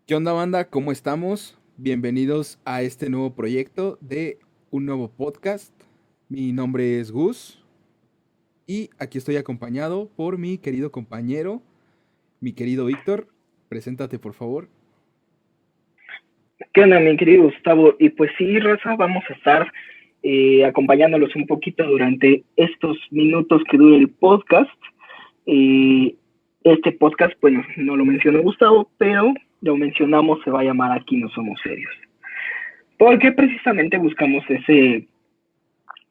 ¿Qué onda, banda? ¿Cómo estamos? Bienvenidos a este nuevo proyecto de un nuevo podcast. Mi nombre es Gus y aquí estoy acompañado por mi querido compañero, mi querido Víctor. Preséntate, por favor. ¿Qué onda, mi querido Gustavo? Y pues sí, Raza, vamos a estar acompañándolos un poquito durante estos minutos que dure el podcast. Eh, este podcast, bueno, no lo mencionó Gustavo, pero lo mencionamos, se va a llamar Aquí no somos serios. Porque precisamente buscamos ese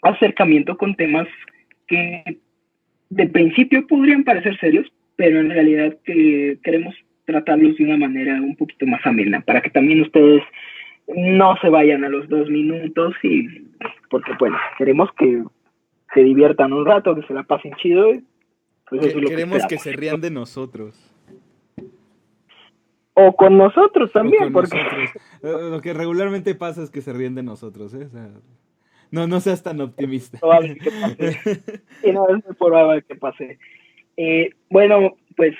acercamiento con temas que de principio podrían parecer serios, pero en realidad que queremos tratarlos de una manera un poquito más amena, para que también ustedes no se vayan a los 2 minutos y porque bueno, queremos que se diviertan un rato, que se la pasen chido, pues eso es lo que Queremos que esperamos. se rían de nosotros O con nosotros o también, con porque nosotros. Lo que regularmente pasa es que se ríen de nosotros, ¿eh? O sea, no seas tan es optimista. probable que pase. Y no es muy probable que pase. Bueno, pues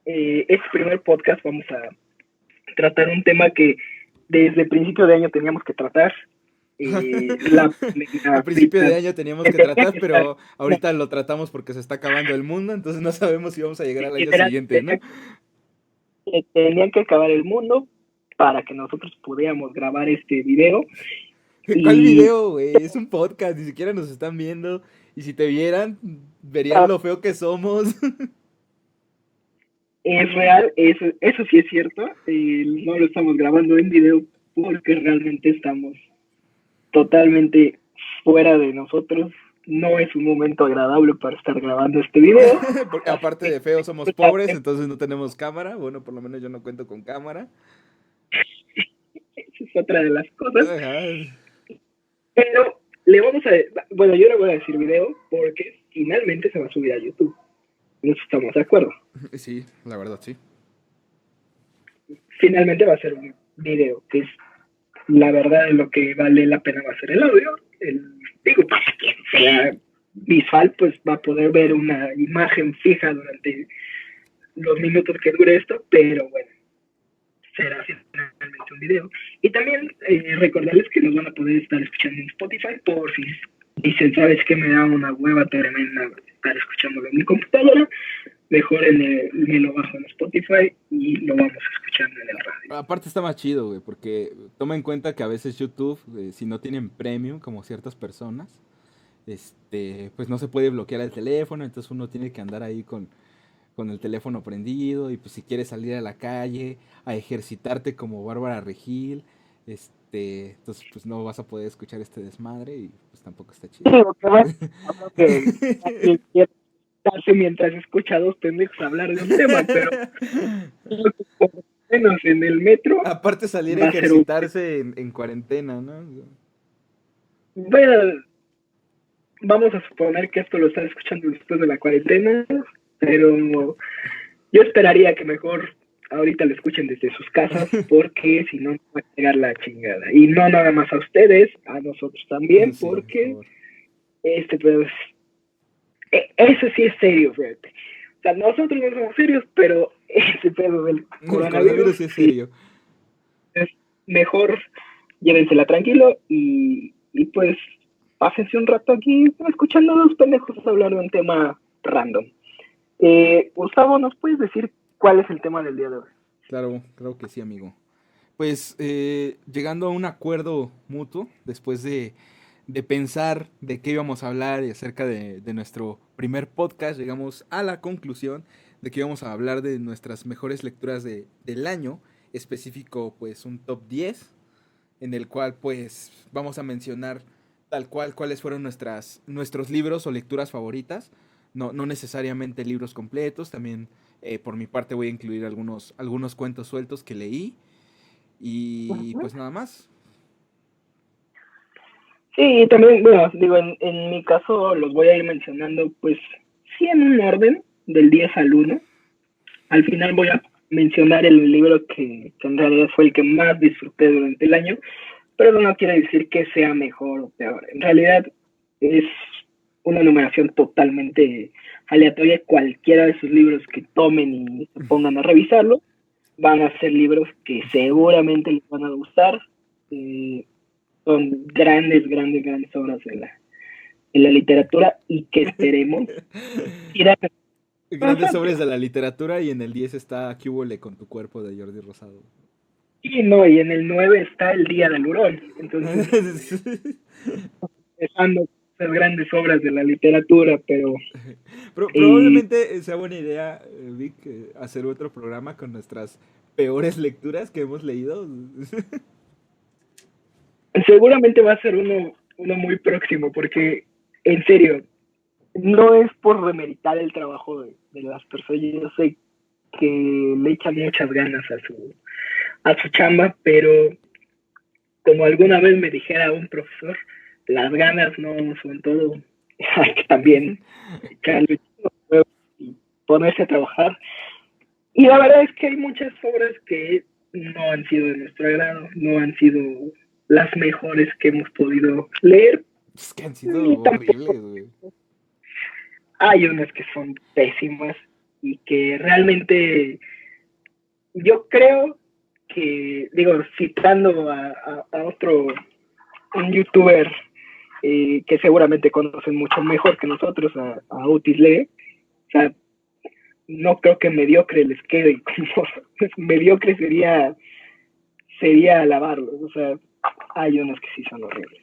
este primer podcast vamos a tratar un tema que desde el principio de año teníamos que tratar. A La principio de fecha año teníamos que que tenía tratar, que estar, pero no, ahorita lo tratamos porque se está acabando el mundo, entonces no sabemos si vamos a llegar al año literal, siguiente, ¿no? tenían que acabar el mundo para que nosotros pudiéramos grabar este video. ¿Cuál Y video, güey? Es un podcast, ni siquiera nos están viendo. Y si te vieran, verían ah, lo feo que somos. es real, eso sí es cierto. No lo estamos grabando en video porque realmente estamos totalmente fuera de nosotros. No es un momento agradable para estar grabando este video. Porque Así aparte que de feo, somos pobres, entonces no tenemos cámara. Bueno, por lo menos yo no cuento con cámara. esa es otra de las cosas. Ajá. Pero le vamos a, bueno, yo le voy a decir video porque finalmente se va a subir a YouTube. No estamos de acuerdo. Sí, la verdad, sí. Finalmente va a ser un video que es la verdad lo que vale la pena va a ser el audio. Digo, para quien sea visual, pues va a poder ver una imagen fija durante los minutos que dure esto, pero bueno, será finalmente un video. Y también recordarles que nos van a poder estar escuchando en Spotify por si dicen, ¿sabes qué? Me da una hueva tremenda estar escuchándolo en mi computadora. Mejor me lo bajo en Spotify y lo vamos escuchando en el radio. Aparte está más chido, güey, porque toma en cuenta que a veces YouTube, si no tienen premium, como ciertas personas, pues no se puede bloquear el teléfono, entonces uno tiene que andar ahí con el teléfono prendido y pues si quieres salir a la calle a ejercitarte como Bárbara Regil, entonces pues no vas a poder escuchar este desmadre y pues tampoco está chido. Digo que bueno, hablo que alguien quiere darse mientras escucha a dos pendejos hablar de un tema, pero por lo menos en el metro Aparte salir a va a ser un... ejercitarse en cuarentena, ¿no? Bueno, vamos a suponer que esto lo están escuchando después de la cuarentena, pero yo esperaría que mejor ahorita lo escuchen desde sus casas, porque si no va a llegar la chingada. Y no nada más a ustedes, a nosotros también, Sí, por porque favor. pues, eso sí es serio, fíjate. O sea, nosotros no somos serios, pero ese pedo del El coronavirus, coronavirus es sí, serio. es mejor llévensela tranquilo y pues pásense un rato aquí escuchando a dos pendejos hablar de un tema random. Gustavo, ¿nos puedes decir cuál es el tema del día de hoy? Claro que sí, amigo. Pues llegando a un acuerdo mutuo, después de pensar de qué íbamos a hablar y acerca de nuestro primer podcast, llegamos a la conclusión de que íbamos a hablar de nuestras mejores lecturas del año, específico pues un top 10 en el cual pues vamos a mencionar tal cual cuáles fueron nuestros libros o lecturas favoritas, no necesariamente libros completos, también por mi parte voy a incluir algunos cuentos sueltos que leí y Uh-huh. pues nada más. Sí, también, bueno, digo, en mi caso los voy a ir mencionando, pues, sí en un orden, del 10 al 1. Al final voy a mencionar el libro que en realidad fue el que más disfruté durante el año, pero no quiere decir que sea mejor o peor. En realidad es una numeración totalmente aleatoria. Cualquiera de sus libros que tomen y se pongan a revisarlo van a ser libros que seguramente les van a gustar. Eh, Son grandes, grandes, grandes obras de la literatura y que esperemos quieran. Grandes obras de la literatura y en el 10 está ¿Qué hubole con tu cuerpo de Jordi Rosado? Y no, y en el 9 está El Día del Hurón. Entonces, empezando esas grandes obras de la literatura, pero eh, Probablemente sea buena idea, Vic, hacer otro programa con nuestras peores lecturas que hemos leído. seguramente va a ser uno muy próximo, porque en serio, no es por remeritar el trabajo de las personas. Yo sé que le echan muchas ganas a su chamba, pero como alguna vez me dijera un profesor, las ganas no son todo. Hay que también echarle y ponerse a trabajar. Y la verdad es que hay muchas obras que no han sido de nuestro agrado, no han sido las mejores que hemos podido leer, Es que han sido y tampoco horribles, güey. hay unas que son pésimas y que realmente yo creo que, digo, citando a otro, un youtuber que seguramente conocen mucho mejor que nosotros, a Otis Lee, o sea, no creo que mediocre les quede, como mediocre sería alabarlos, o sea, hay unos que sí son horribles.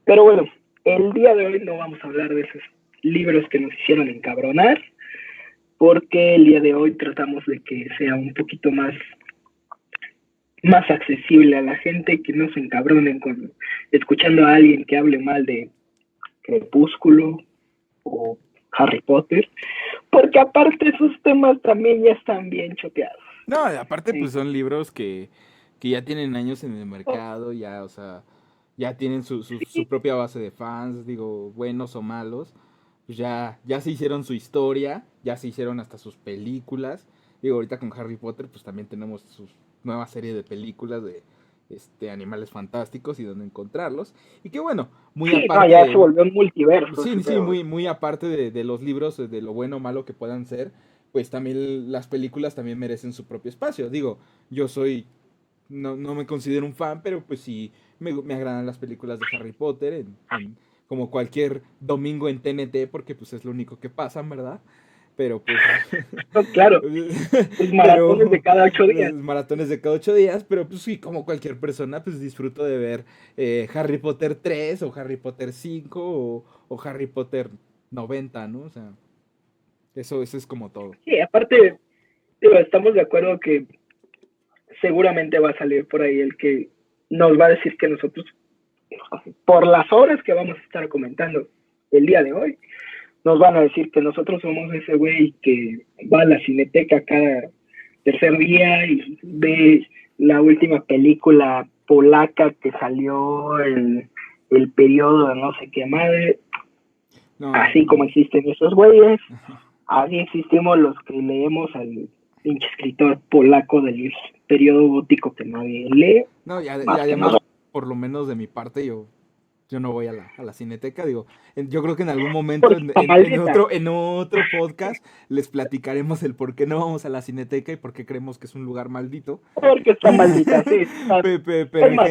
Pero bueno, el día de hoy no vamos a hablar de esos libros que nos hicieron encabronar, porque el día de hoy tratamos de que sea un poquito más accesible a la gente, que no se encabronen escuchando a alguien que hable mal de Crepúsculo o Harry Potter, porque aparte esos temas también ya están bien choteados. No, aparte Sí. pues son libros que ya tienen años en el mercado, ya, o sea, ya tienen su propia base de fans, digo, buenos o malos, pues ya se hicieron su historia, ya se hicieron hasta sus películas. Digo, ahorita con Harry Potter pues también tenemos su nueva serie de películas de animales fantásticos y dónde encontrarlos. Y que bueno, muy Sí, no, ya se aparte, volvió un multiverso ese sí, sí, pedo. muy aparte de los libros, de lo bueno o malo que puedan ser, pues también las películas también merecen su propio espacio. Digo, yo soy, no me considero un fan, pero pues sí me agradan las películas de Harry Potter, como cualquier domingo en TNT, porque pues es lo único que pasan, ¿verdad? Pero pues, No, claro, pues maratones de pero cada 8 días. maratones de cada 8 días, pero pues sí, como cualquier persona, pues disfruto de ver Harry Potter 3 o Harry Potter 5 o Harry Potter 90, ¿no? O sea, eso es como todo. Sí, aparte, digo, estamos de acuerdo que seguramente va a salir por ahí el que nos va a decir que nosotros, por las horas que vamos a estar comentando el día de hoy, nos van a decir que nosotros somos ese güey que va a la cineteca cada tercer día y ve la última película polaca que salió en el periodo de no sé qué madre. No, Así como existen esos güeyes, así existimos los que leemos al pinche escritor polaco del periodo gótico que nadie lee, no, y más que nada. además, por lo menos de mi parte, yo no voy a la cineteca, digo, yo creo que en algún momento Porque está maldita, en otro podcast les platicaremos el por qué no vamos a la cineteca y por qué creemos que es un lugar maldito. porque está maldita, sí. Está, Pero es más,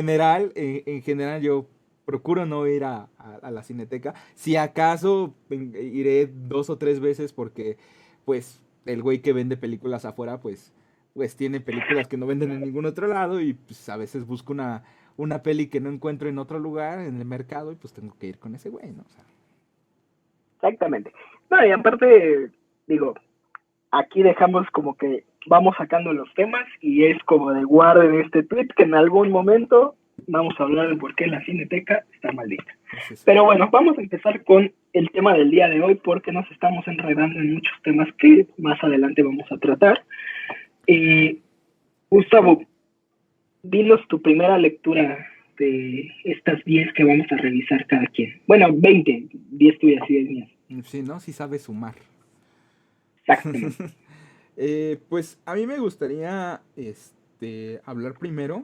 en general yo procuro no ir a la cineteca. Si acaso iré 2 o 3 veces porque pues el güey que vende películas afuera pues tiene películas que no venden en ningún otro lado y pues a veces busco una peli que no encuentro en otro lugar, en el mercado, y pues tengo que ir con ese güey, ¿no? O sea, exactamente. No, y aparte, digo, aquí dejamos como que vamos sacando los temas y es como de guarden este tweet que en algún momento vamos a hablar de por qué la cineteca está maldita. es eso. Pero bueno, vamos a empezar con el tema del día de hoy porque nos estamos enredando en muchos temas que más adelante vamos a tratar. Gustavo, dinos tu primera lectura de estas 10 que vamos a revisar cada quien. Bueno, 20, 10 tuyas y 10 mías. Sí, ¿no? Sí sabe sumar. Exactamente. Pues a mí me gustaría hablar primero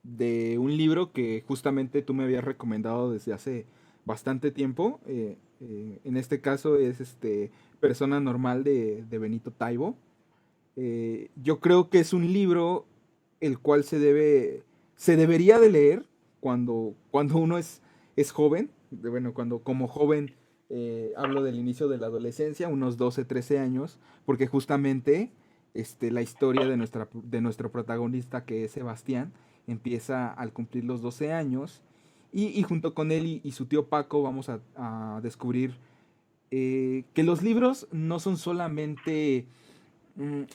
de un libro que justamente tú me habías recomendado desde hace bastante tiempo. En este caso es Persona Normal de Benito Taibo. Yo creo que es un libro el cual se debería de leer cuando uno es joven. Bueno, cuando como joven hablo del inicio de la adolescencia, unos 12 13 años, porque justamente la historia de nuestro protagonista, que es Sebastián, empieza al cumplir los 12 años y junto con él y su tío Paco vamos a descubrir que los libros no son solamente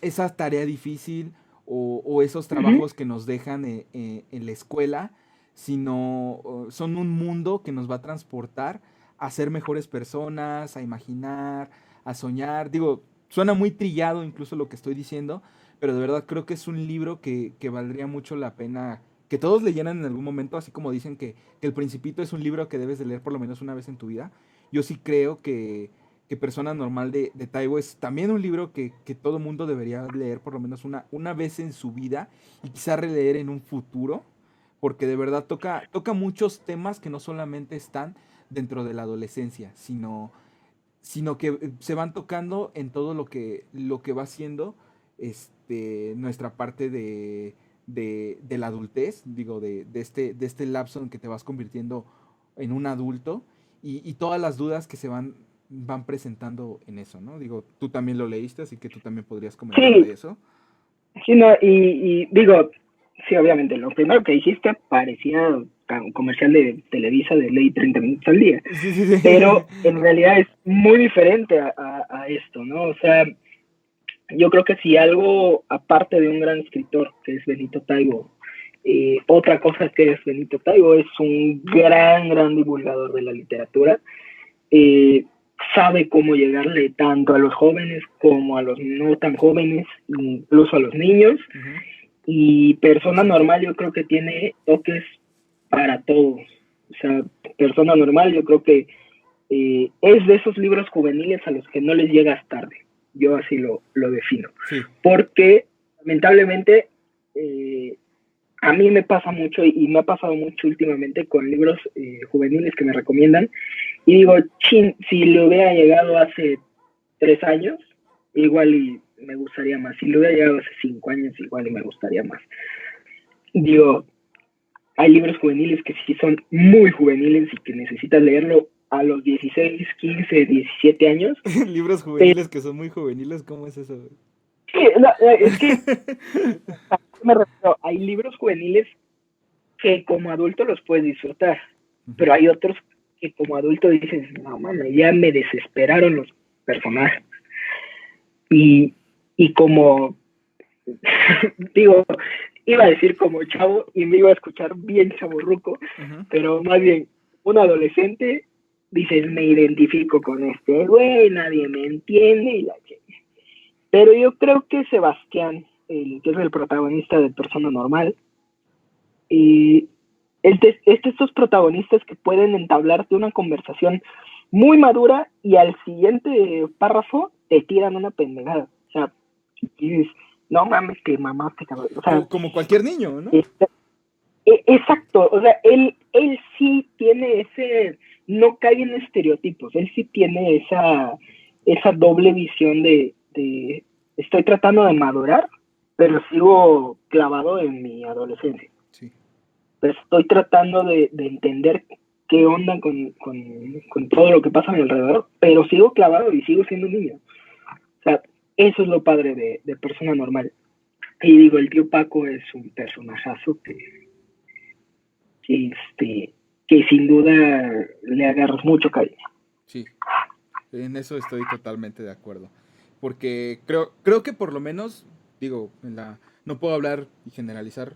esa tarea difícil o esos Ujú. trabajos que nos dejan en la escuela, sino son un mundo que nos va a transportar a ser mejores personas, a imaginar, a soñar. Digo, suena muy trillado incluso lo que estoy diciendo, pero de verdad creo que es un libro que valdría mucho la pena que todos leyeran en algún momento, así como dicen que El Principito es un libro que debes de leer por lo menos una vez en tu vida. Yo sí creo que Persona Normal de Taibo es también un libro que todo mundo debería leer por lo menos una vez en su vida y quizá releer en un futuro, porque de verdad toca muchos temas que no solamente están dentro de la adolescencia, sino que se van tocando en todo lo que va siendo nuestra parte de la adultez, digo, de este lapso en que te vas convirtiendo en un adulto y todas las dudas que van presentando en eso, ¿no? Digo, tú también lo leíste, así que tú también podrías comentar Sí, de eso. sí, no, y digo, sí, obviamente, lo primero que dijiste parecía un comercial de Televisa de ley 30 minutos al día, Sí, sí, sí. pero en realidad es muy diferente a esto, ¿no? O sea, yo creo que si algo, aparte de un gran escritor, que es Benito Taibo, otra cosa que es Benito Taibo, es un gran divulgador de la literatura, eh, sabe cómo llegarle tanto a los jóvenes como a los no tan jóvenes, incluso a los niños, Ujú. y Sí, Persona cierto. Normal yo creo que tiene toques para todos. O sea, Persona Normal yo creo que es de esos libros juveniles a los que no les llegas tarde. Yo así lo defino. Sí. Porque lamentablemente eh, a mí me pasa mucho y me ha pasado mucho últimamente con libros juveniles que me recomiendan y digo, chin, si le hubiera llegado hace 3 años, igual y me gustaría más. Si le hubiera llegado hace 5 años, igual y me gustaría más. Digo, hay libros juveniles que sí son muy juveniles y que necesitas leerlo a los 16 15 17 años. Libros Pero juveniles que son muy juveniles, ¿cómo es eso? sí, no, es que me refiero, hay libros juveniles que como adulto los puedes disfrutar, Ujú. pero hay otros que como adulto dices, no mames, ya me desesperaron los personajes. Y, y como, digo, iba a decir como chavo y me iba a escuchar bien chaborruco, Ujú. pero más bien, un adolescente, dices, me identifico con este güey, nadie me entiende y la que. Pero yo creo que Sebastián, que es el protagonista de Persona Normal, y estos protagonistas que pueden entablarte una conversación muy madura y al siguiente párrafo te tiran una pendejada. O sea, y dices, no mames, que mamaste, cabrón. O sea, Como cualquier niño, ¿no? este, exacto. O sea, él sí tiene ese, no cae en estereotipos, él sí tiene esa doble visión de estoy tratando de madurar, pero sigo clavado en mi adolescencia. Sí. Estoy tratando de entender qué onda con todo lo que pasa a mi alrededor, pero sigo clavado y sigo siendo un niño. O sea, eso es lo padre de Persona Normal. Y digo, el tío Paco es un personajazo este, que sin duda le agarras mucho cariño. Sí, en eso estoy totalmente de acuerdo. Porque creo que por lo menos, digo, no puedo hablar y generalizar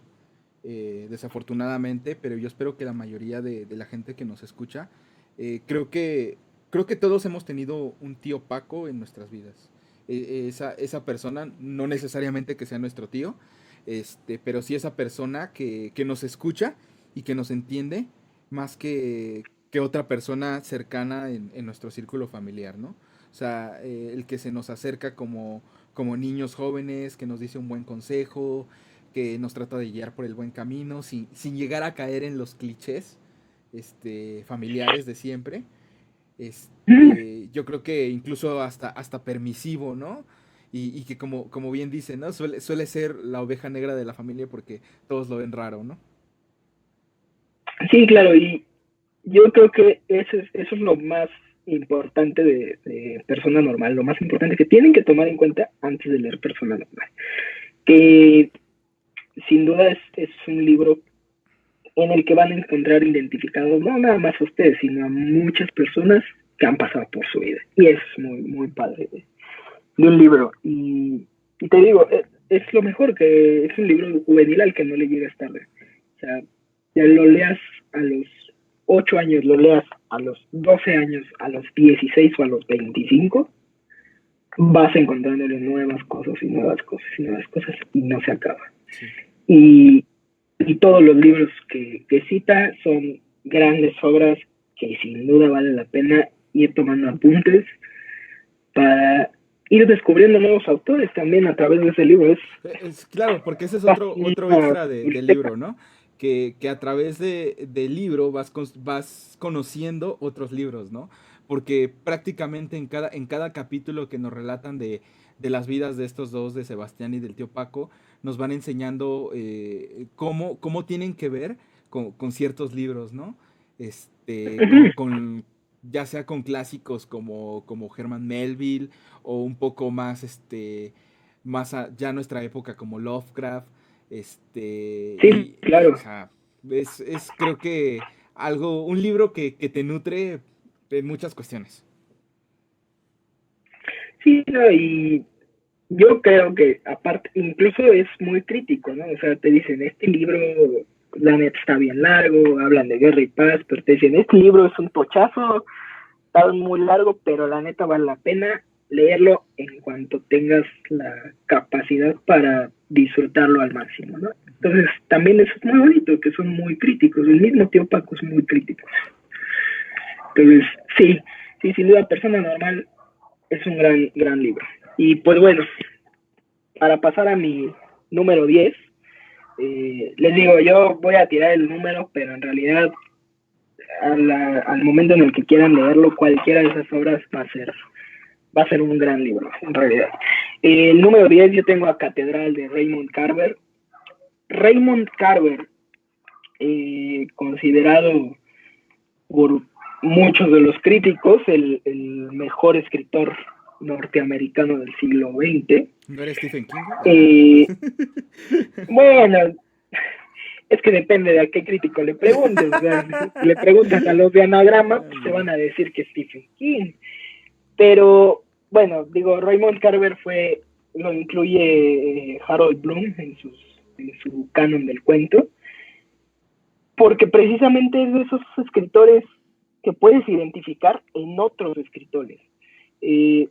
desafortunadamente, pero yo espero que la mayoría de la gente que nos escucha, eh, creo que, creo que todos hemos tenido un tío Paco en nuestras vidas. Esa persona, no necesariamente que sea nuestro tío, pero sí esa persona que nos escucha y que nos entiende más que otra persona cercana en nuestro círculo familiar, ¿no? O sea, el que se nos acerca como niños jóvenes, que nos dice un buen consejo, que nos trata de guiar por el buen camino, sin llegar a caer en los clichés familiares de siempre. Yo creo que incluso hasta permisivo, ¿no? y que como bien dice, ¿no? Suele ser la oveja negra de la familia porque todos lo ven raro, ¿no? Sí, claro, y yo creo que eso es lo más importante de Persona Normal, lo más importante que tienen que tomar en cuenta antes de leer Persona Normal. Que sin duda es un libro en el que van a encontrar identificados no nada más a ustedes, sino a muchas personas que han pasado por su vida. Y es muy, muy padre de un libro. Y te digo, es lo mejor, que es un libro juvenil al que no le llegas tarde. O sea, ya lo leas a los 8 años, lo leas a los 12 años, a los 16 o a los 25, vas encontrándole nuevas cosas y nuevas cosas y nuevas cosas y no se acaba. Sí. Y, y todos los libros que cita son grandes obras que sin duda vale la pena ir tomando apuntes para ir descubriendo nuevos autores también a través de ese libro. Es claro, porque ese es Casi otro una extra del biblioteca. libro, ¿no? Que a través del libro vas conociendo otros libros, ¿no? Porque prácticamente en cada capítulo que nos relatan de las vidas de estos dos, de Sebastián y del tío Paco, nos van enseñando cómo tienen que ver con ciertos libros, ¿no? Ujú. Ya sea con clásicos como Herman Melville, o un poco más, ya nuestra época como Lovecraft, Sí, o claro. sea, es creo que un libro que te nutre en muchas cuestiones. Sí, no, y yo creo que aparte, incluso es muy crítico, ¿no? O sea, te dicen, este libro, la neta está bien largo, hablan de guerra y paz, pero te dicen, este libro es un tochazo, está muy largo, pero la neta vale la pena leerlo en cuanto tengas la capacidad para disfrutarlo al máximo, ¿no? Entonces, también eso es muy bonito, que son muy críticos. El mismo tío Paco es muy crítico. Entonces, sí, sí, sin duda, Persona Normal es un gran, gran libro. Y pues bueno, para pasar a mi número 10, les digo, yo voy a tirar el número, pero en realidad al momento en el que quieran leerlo, cualquiera de esas obras va a ser un gran libro, en realidad. El número 10 yo tengo a Catedral de Raymond Carver. Raymond Carver, considerado por muchos de los críticos el mejor escritor norteamericano del siglo XX. ¿No era Stephen King? Eh, bueno, es que depende de a qué crítico le preguntes. O sea, si le preguntas a los de Anagrama, pues te Ándale. van a decir que Stephen King. Pero, bueno, digo, Raymond Carver lo incluye Harold Bloom en su canon del cuento, porque precisamente es de esos escritores que puedes identificar en otros escritores. Eh,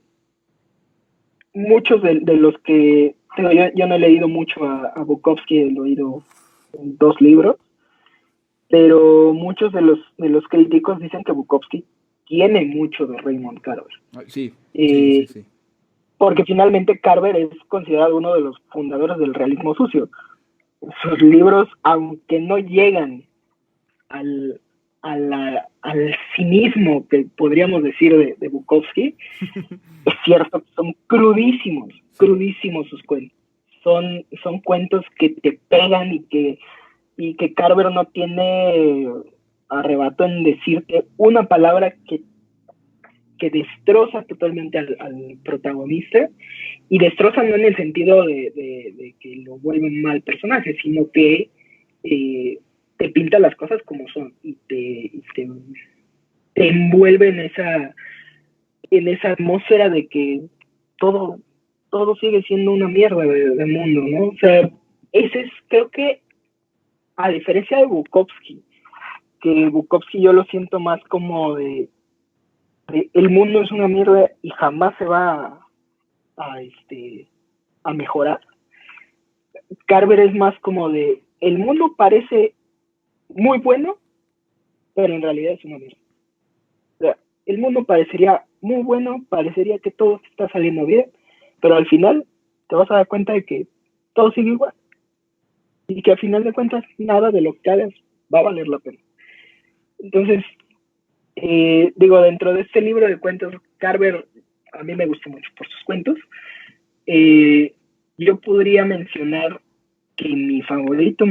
Muchos de los que, yo no he leído mucho a Bukowski, he leído 2 libros, pero muchos de los críticos dicen que Bukowski tiene mucho de Raymond Carver. Ah, sí, sí, sí, Eh, sí. Porque finalmente Carver es considerado uno de los fundadores del realismo sucio. Sus libros, aunque no llegan al, al cinismo que podríamos decir de Bukowski, es cierto que son crudísimos, Sí, crudísimos sus cuentos. Son cuentos que te pegan y que Carver no tiene arrebato en decirte una palabra que destroza totalmente al protagonista, y destroza no en el sentido de que lo vuelve un mal personaje, sino que eh, te pinta las cosas como son y te envuelve en esa atmósfera de que todo, todo sigue siendo una mierda de mundo, ¿no? O sea, ese es, creo que, a diferencia de Bukowski, que Bukowski yo lo siento más como de el mundo es una mierda y jamás se va a mejorar. Carver es más como de el mundo parece muy bueno, pero en realidad es una mierda. O sea, el mundo parecería muy bueno, parecería que todo está saliendo bien, pero al final te vas a dar cuenta de que todo sigue igual y que al final de cuentas nada de lo que hagas va a valer la pena. Entonces, digo, dentro de este libro de cuentos, Carver a mí me gusta mucho por sus cuentos, Eh, yo podría mencionar que mi favorito,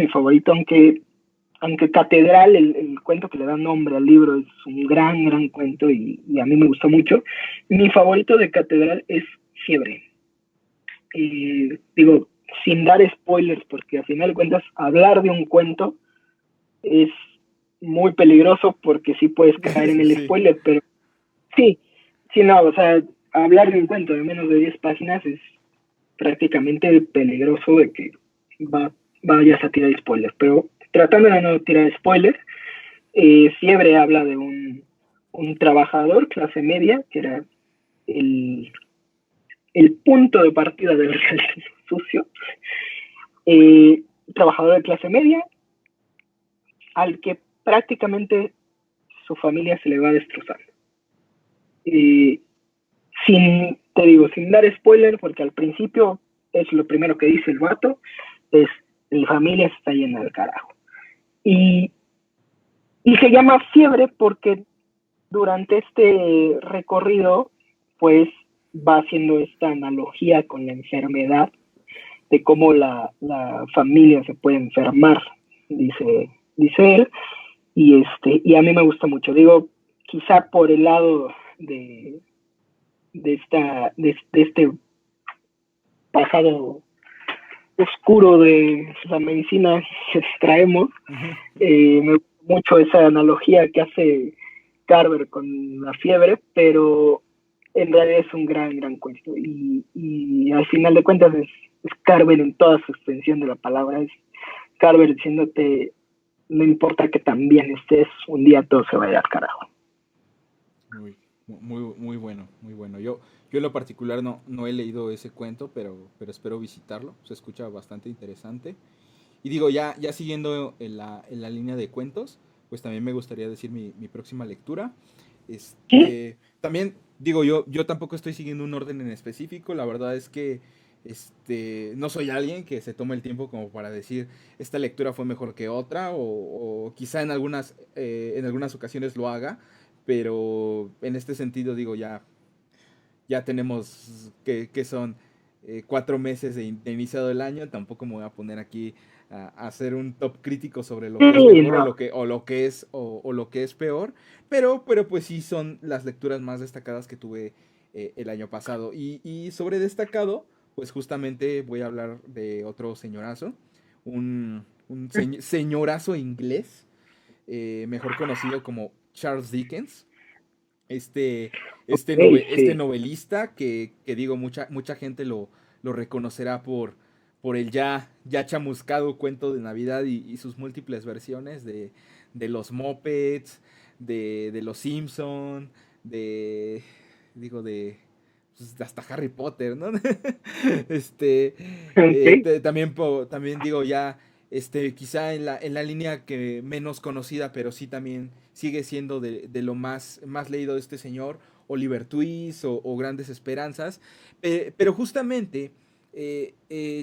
aunque Catedral, el cuento que le da nombre al libro, es un gran cuento y a mí me gustó mucho, mi favorito de Catedral es Fiebre. Digo, sin dar spoilers, porque al final de cuentas hablar de un cuento es muy peligroso porque sí puedes caer en el Sí. spoiler, pero sí, sí, no, o sea, hablar de un cuento de menos de 10 páginas es prácticamente peligroso de que va, vayas a tirar spoilers, pero tratando de no tirar spoilers, Fiebre habla de un trabajador clase media, que era el, el punto de partida del reality sucio, eh, trabajador de clase media, al que prácticamente su familia se le va destrozando. Eh, te digo, sin dar spoiler, porque al principio es lo primero que dice el vato, es mi familia se está yendo al carajo. Y, y se llama Fiebre porque durante este recorrido, pues va haciendo esta analogía con la enfermedad, de cómo la familia se puede enfermar, dice él, y a mí me gusta mucho. Digo, quizá por el lado de este pasado oscuro de la medicina que extraemos, me gusta mucho esa analogía que hace Carver con la fiebre, pero en realidad es un gran cuento y al final de cuentas es Carver en toda su extensión de la palabra, es Carver diciéndote no importa que también estés, un día todo se vaya al carajo. Muy bueno, muy bueno. Yo en lo particular no he leído ese cuento, pero espero visitarlo. Se escucha bastante interesante. Y digo, ya siguiendo en la línea de cuentos, pues también me gustaría decir mi próxima lectura. ¿Sí? También digo, yo tampoco estoy siguiendo un orden en específico. La verdad es que no soy alguien que se tome el tiempo como para decir esta lectura fue mejor que otra, o quizá en algunas ocasiones lo haga, pero en este sentido digo, ya tenemos que son 4 meses de iniciado el año. Tampoco me voy a poner aquí a hacer un top crítico sobre lo que es Sí, mejor o no. lo que es peor, pero pues sí son las lecturas más destacadas que tuve el año pasado. Y sobre destacado, pues justamente voy a hablar de otro señorazo, un señorazo inglés, mejor conocido como Charles Dickens, este, este, Hey, nove- este sí. novelista que digo, mucha gente lo reconocerá por el ya chamuscado cuento de Navidad y sus múltiples versiones de los Muppets, de los Simpson, digo, pues, hasta Harry Potter, ¿no? Este, Ok. también digo ya, quizá en la línea que menos conocida, pero sí también sigue siendo de lo más leído de este señor, Oliver Twist o Grandes Esperanzas. Pero justamente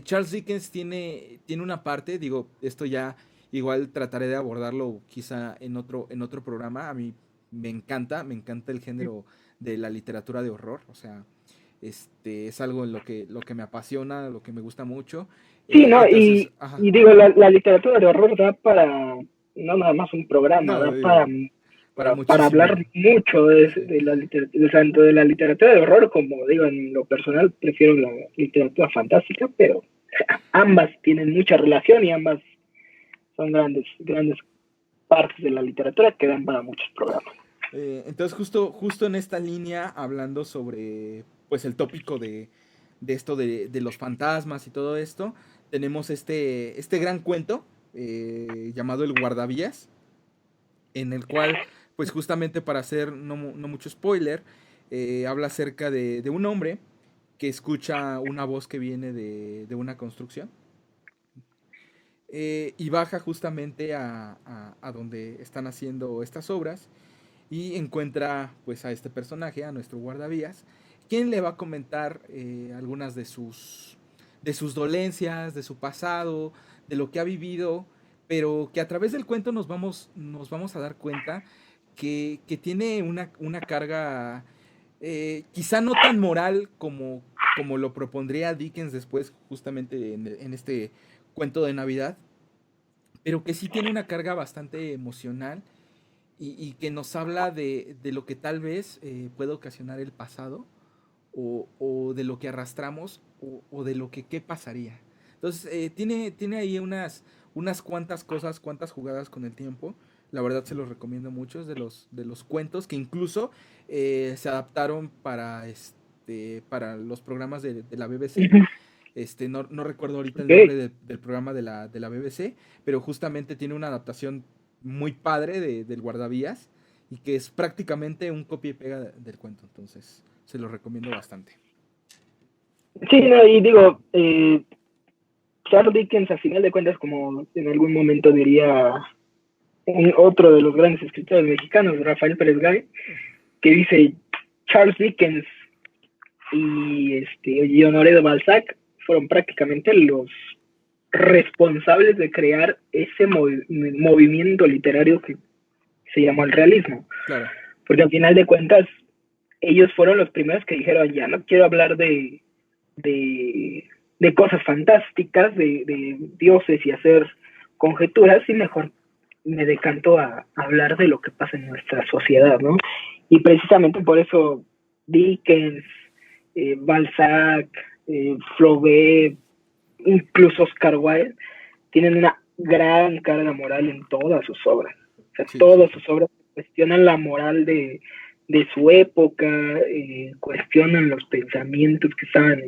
Charles Dickens tiene una parte, digo, esto ya igual trataré de abordarlo quizá en otro programa. A mí me encanta el género de la literatura de horror, o sea, es algo en lo que me apasiona, lo que me gusta mucho. Sí, ¿no? Entonces, ajá. Y digo, la literatura de horror da para, no nada más un programa, No, da para, digo, para para hablar muchísimo. mucho Sí. de la literatura, tanto de la literatura de horror como, digo, en lo personal prefiero la literatura fantástica, pero ambas tienen mucha relación y ambas son grandes partes de la literatura que dan para muchos programas. Entonces, justo en esta línea, hablando sobre pues el tópico de esto de los fantasmas y todo esto, tenemos este gran cuento llamado El Guardavías, en el cual, pues justamente para hacer no mucho spoiler, habla acerca de un hombre que escucha una voz que viene de una construcción, y baja justamente a donde están haciendo estas obras y encuentra pues a este personaje, a nuestro guardavías, quien le va a comentar algunas de sus dolencias, de su pasado, de lo que ha vivido, pero que a través del cuento nos vamos a dar cuenta que tiene una carga quizá no tan moral como como lo propondría Dickens después, justamente en este cuento de Navidad, pero que sí tiene una carga bastante emocional y que nos habla de lo que tal vez puede ocasionar el pasado o de lo que arrastramos o de lo que qué pasaría. Entonces, tiene ahí unas cuantas cosas, cuantas jugadas con el tiempo. La verdad se los recomiendo mucho, es de los cuentos que incluso se adaptaron para los programas de la BBC. Ujú. No recuerdo ahorita el Ok. nombre del programa de la BBC, pero justamente tiene una adaptación muy padre del Guardavías y que es prácticamente un copia y pega del cuento. Entonces, se lo recomiendo bastante. Sí, no, y digo, Charles Dickens, a final de cuentas, como en algún momento diría otro de los grandes escritores mexicanos, Rafael Pérez Gay, que dice Charles Dickens y Honoré de Balzac fueron prácticamente los responsables de crear ese movimiento literario que se llamó el realismo. Claro. Porque al final de cuentas, ellos fueron los primeros que dijeron, ya no quiero hablar de, de cosas fantásticas, de dioses y hacer conjeturas, y mejor me decanto a hablar de lo que pasa en nuestra sociedad, ¿no? Y precisamente por eso Dickens, Balzac, Flaubert, incluso Oscar Wilde, tienen una gran carga moral en todas sus obras. O sea, Sí, sí. todas sus obras cuestionan la moral de su época, cuestionan los pensamientos que estaban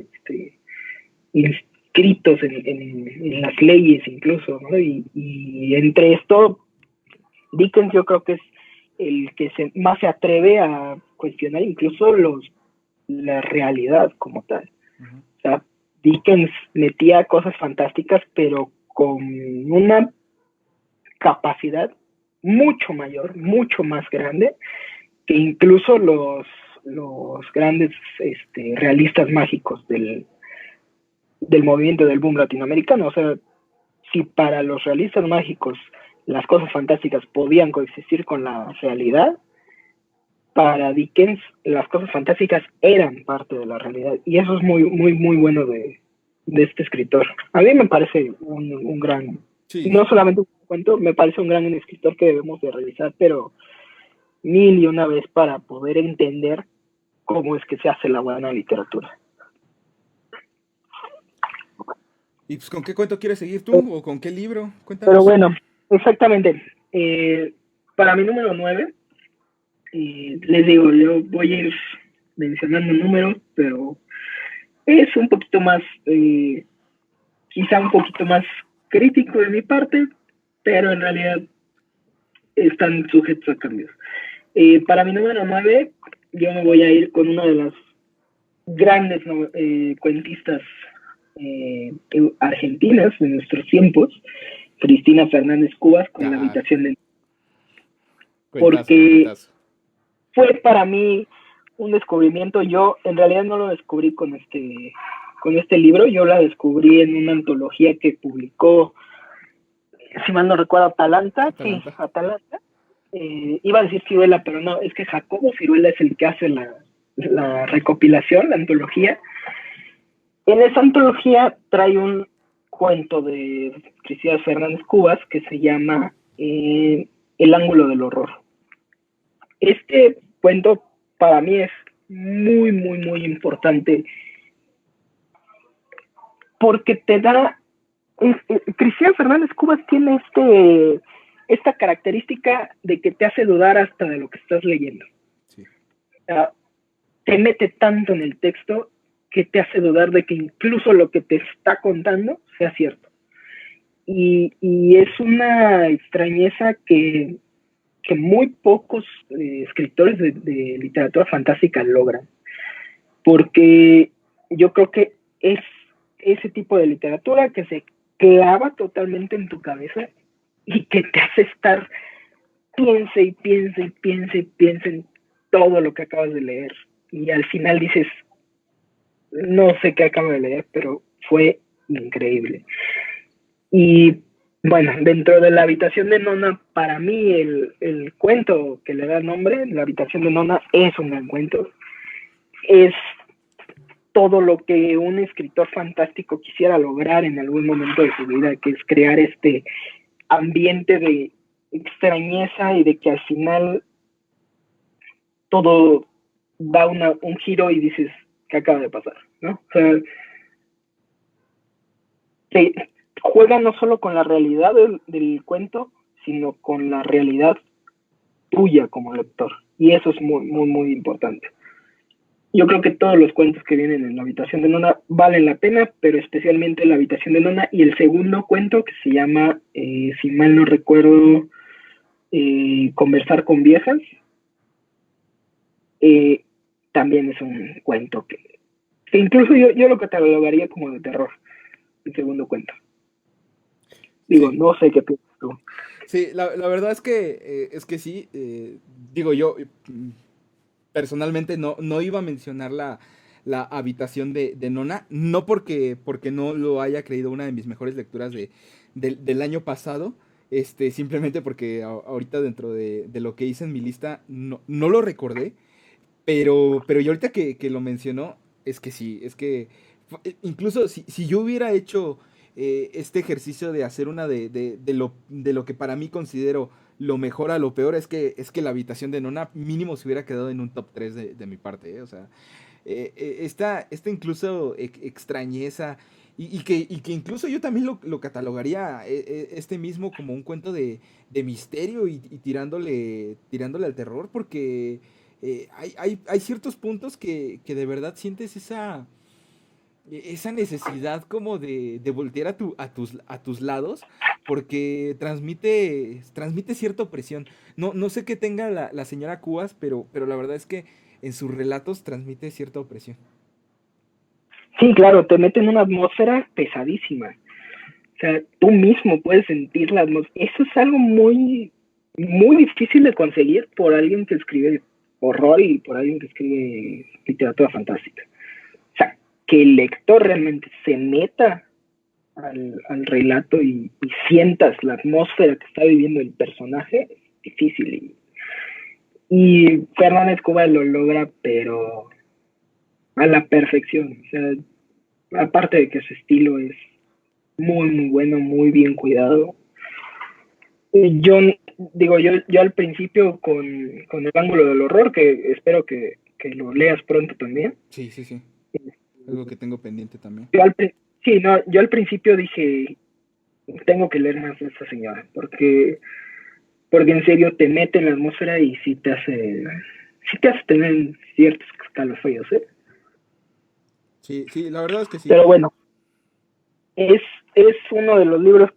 inscritos en las leyes incluso, ¿no? Y entre esto, Dickens yo creo que es el que más se atreve a cuestionar incluso la realidad como tal. Ujú. O sea, Dickens metía cosas fantásticas, pero con una capacidad mucho mayor, mucho más grande, que incluso los grandes realistas mágicos del movimiento del boom latinoamericano. O sea, si para los realistas mágicos las cosas fantásticas podían coexistir con la realidad, para Dickens las cosas fantásticas eran parte de la realidad. Y eso es muy, muy, muy bueno de este escritor. A mí me parece un gran, Sí, no solamente un cuento, me parece un gran escritor que debemos de revisar, pero mil y una vez para poder entender cómo es que se hace la buena literatura. ¿y pues con qué cuento quieres seguir tú o con qué libro? Pero Cuéntanos. bueno, exactamente. Para mi número 9, les digo, yo voy a ir mencionando números, pero es un poquito más, quizá un poquito más crítico de mi parte, pero en realidad están sujetos a cambios. Para mi número 9, yo me voy a ir con una de las grandes cuentistas argentinas de nuestros tiempos, Cristina Fernández Cubas, con La Ah, habitación de... cuentazo, Porque cuentazo. fue para mí un descubrimiento. Yo en realidad no lo descubrí con este libro, yo la descubrí en una antología que publicó, si mal no recuerdo, Atalanta, sí, Atalanta. Atalanta. Iba a decir Ciruela, pero no, es que Jacobo Ciruela es el que hace la recopilación, la antología. En esa antología trae un cuento de Cristina Fernández Cubas que se llama El ángulo del horror. Este cuento para mí es muy, muy, muy importante porque te da... Cristina Fernández Cubas tiene esta característica de que te hace dudar hasta de lo que estás leyendo. Sí. O sea, te mete tanto en el texto que te hace dudar de que incluso lo que te está contando sea cierto. Y es una extrañeza que muy pocos escritores de literatura fantástica logran, porque yo creo que es ese tipo de literatura que se clava totalmente en tu cabeza y que te hace estar piense y piense y piense y piense en todo lo que acabas de leer. Y al final dices, no sé qué acabo de leer, pero fue increíble. Y bueno, dentro de La habitación de Nona, para mí el cuento que le da nombre, La habitación de Nona, es un gran cuento. Es todo lo que un escritor fantástico quisiera lograr en algún momento de su vida, que es crear este ambiente de extrañeza y de que al final todo da un giro y dices, ¿qué acaba de pasar? ¿No? O sea, que juega no solo con la realidad del cuento, sino con la realidad tuya como lector. Y eso es muy, muy, muy importante. Yo creo que todos los cuentos que vienen en La habitación de Nona valen la pena, pero especialmente La habitación de Nona y el segundo cuento que se llama, si mal no recuerdo, Conversar con viejas, eh, también es un cuento que incluso yo lo catalogaría como de terror, el segundo cuento. Digo, Sí. no sé qué piensas tú. Sí, la verdad es que sí, digo yo, personalmente no iba a mencionar la habitación de Nona, no porque no lo haya creído una de mis mejores lecturas del año pasado, simplemente porque ahorita dentro de lo que hice en mi lista no lo recordé, pero yo ahorita que lo mencionó, es que sí, es que incluso si yo hubiera hecho este ejercicio de hacer una de lo que para mí considero lo mejor a lo peor, es que la habitación de Nona mínimo se hubiera quedado en un top 3 de mi parte, ¿eh? O sea, esta incluso extrañeza y que incluso yo también lo catalogaría mismo como un cuento de misterio y tirándole al terror porque hay ciertos puntos que de verdad sientes esa necesidad como de voltear a tus lados porque transmite cierta opresión. No sé qué tenga la señora Cubas, pero la verdad es que en sus relatos transmite cierta opresión. Sí, claro, te mete en una atmósfera pesadísima. O sea, tú mismo puedes sentir la atmósfera. Eso es algo muy, muy difícil de conseguir por alguien que escribe horror y por alguien que escribe literatura fantástica. O sea, que el lector realmente se meta al relato y sientas la atmósfera que está viviendo el personaje, es difícil. Y Fernández Cuba lo logra, pero a la perfección. O sea, aparte de que su estilo es muy, muy bueno, muy bien cuidado. Yo digo, yo al principio con el ángulo del horror, que espero que lo leas pronto también. Sí, sí, sí. Algo que tengo pendiente también. Yo al, sí, no, yo al principio dije, tengo que leer más de esta señora, porque en serio te mete en la atmósfera y sí te hace tener ciertos escalofríos, ¿eh? Sí, sí, la verdad es que sí. Pero bueno, es, es uno de los libros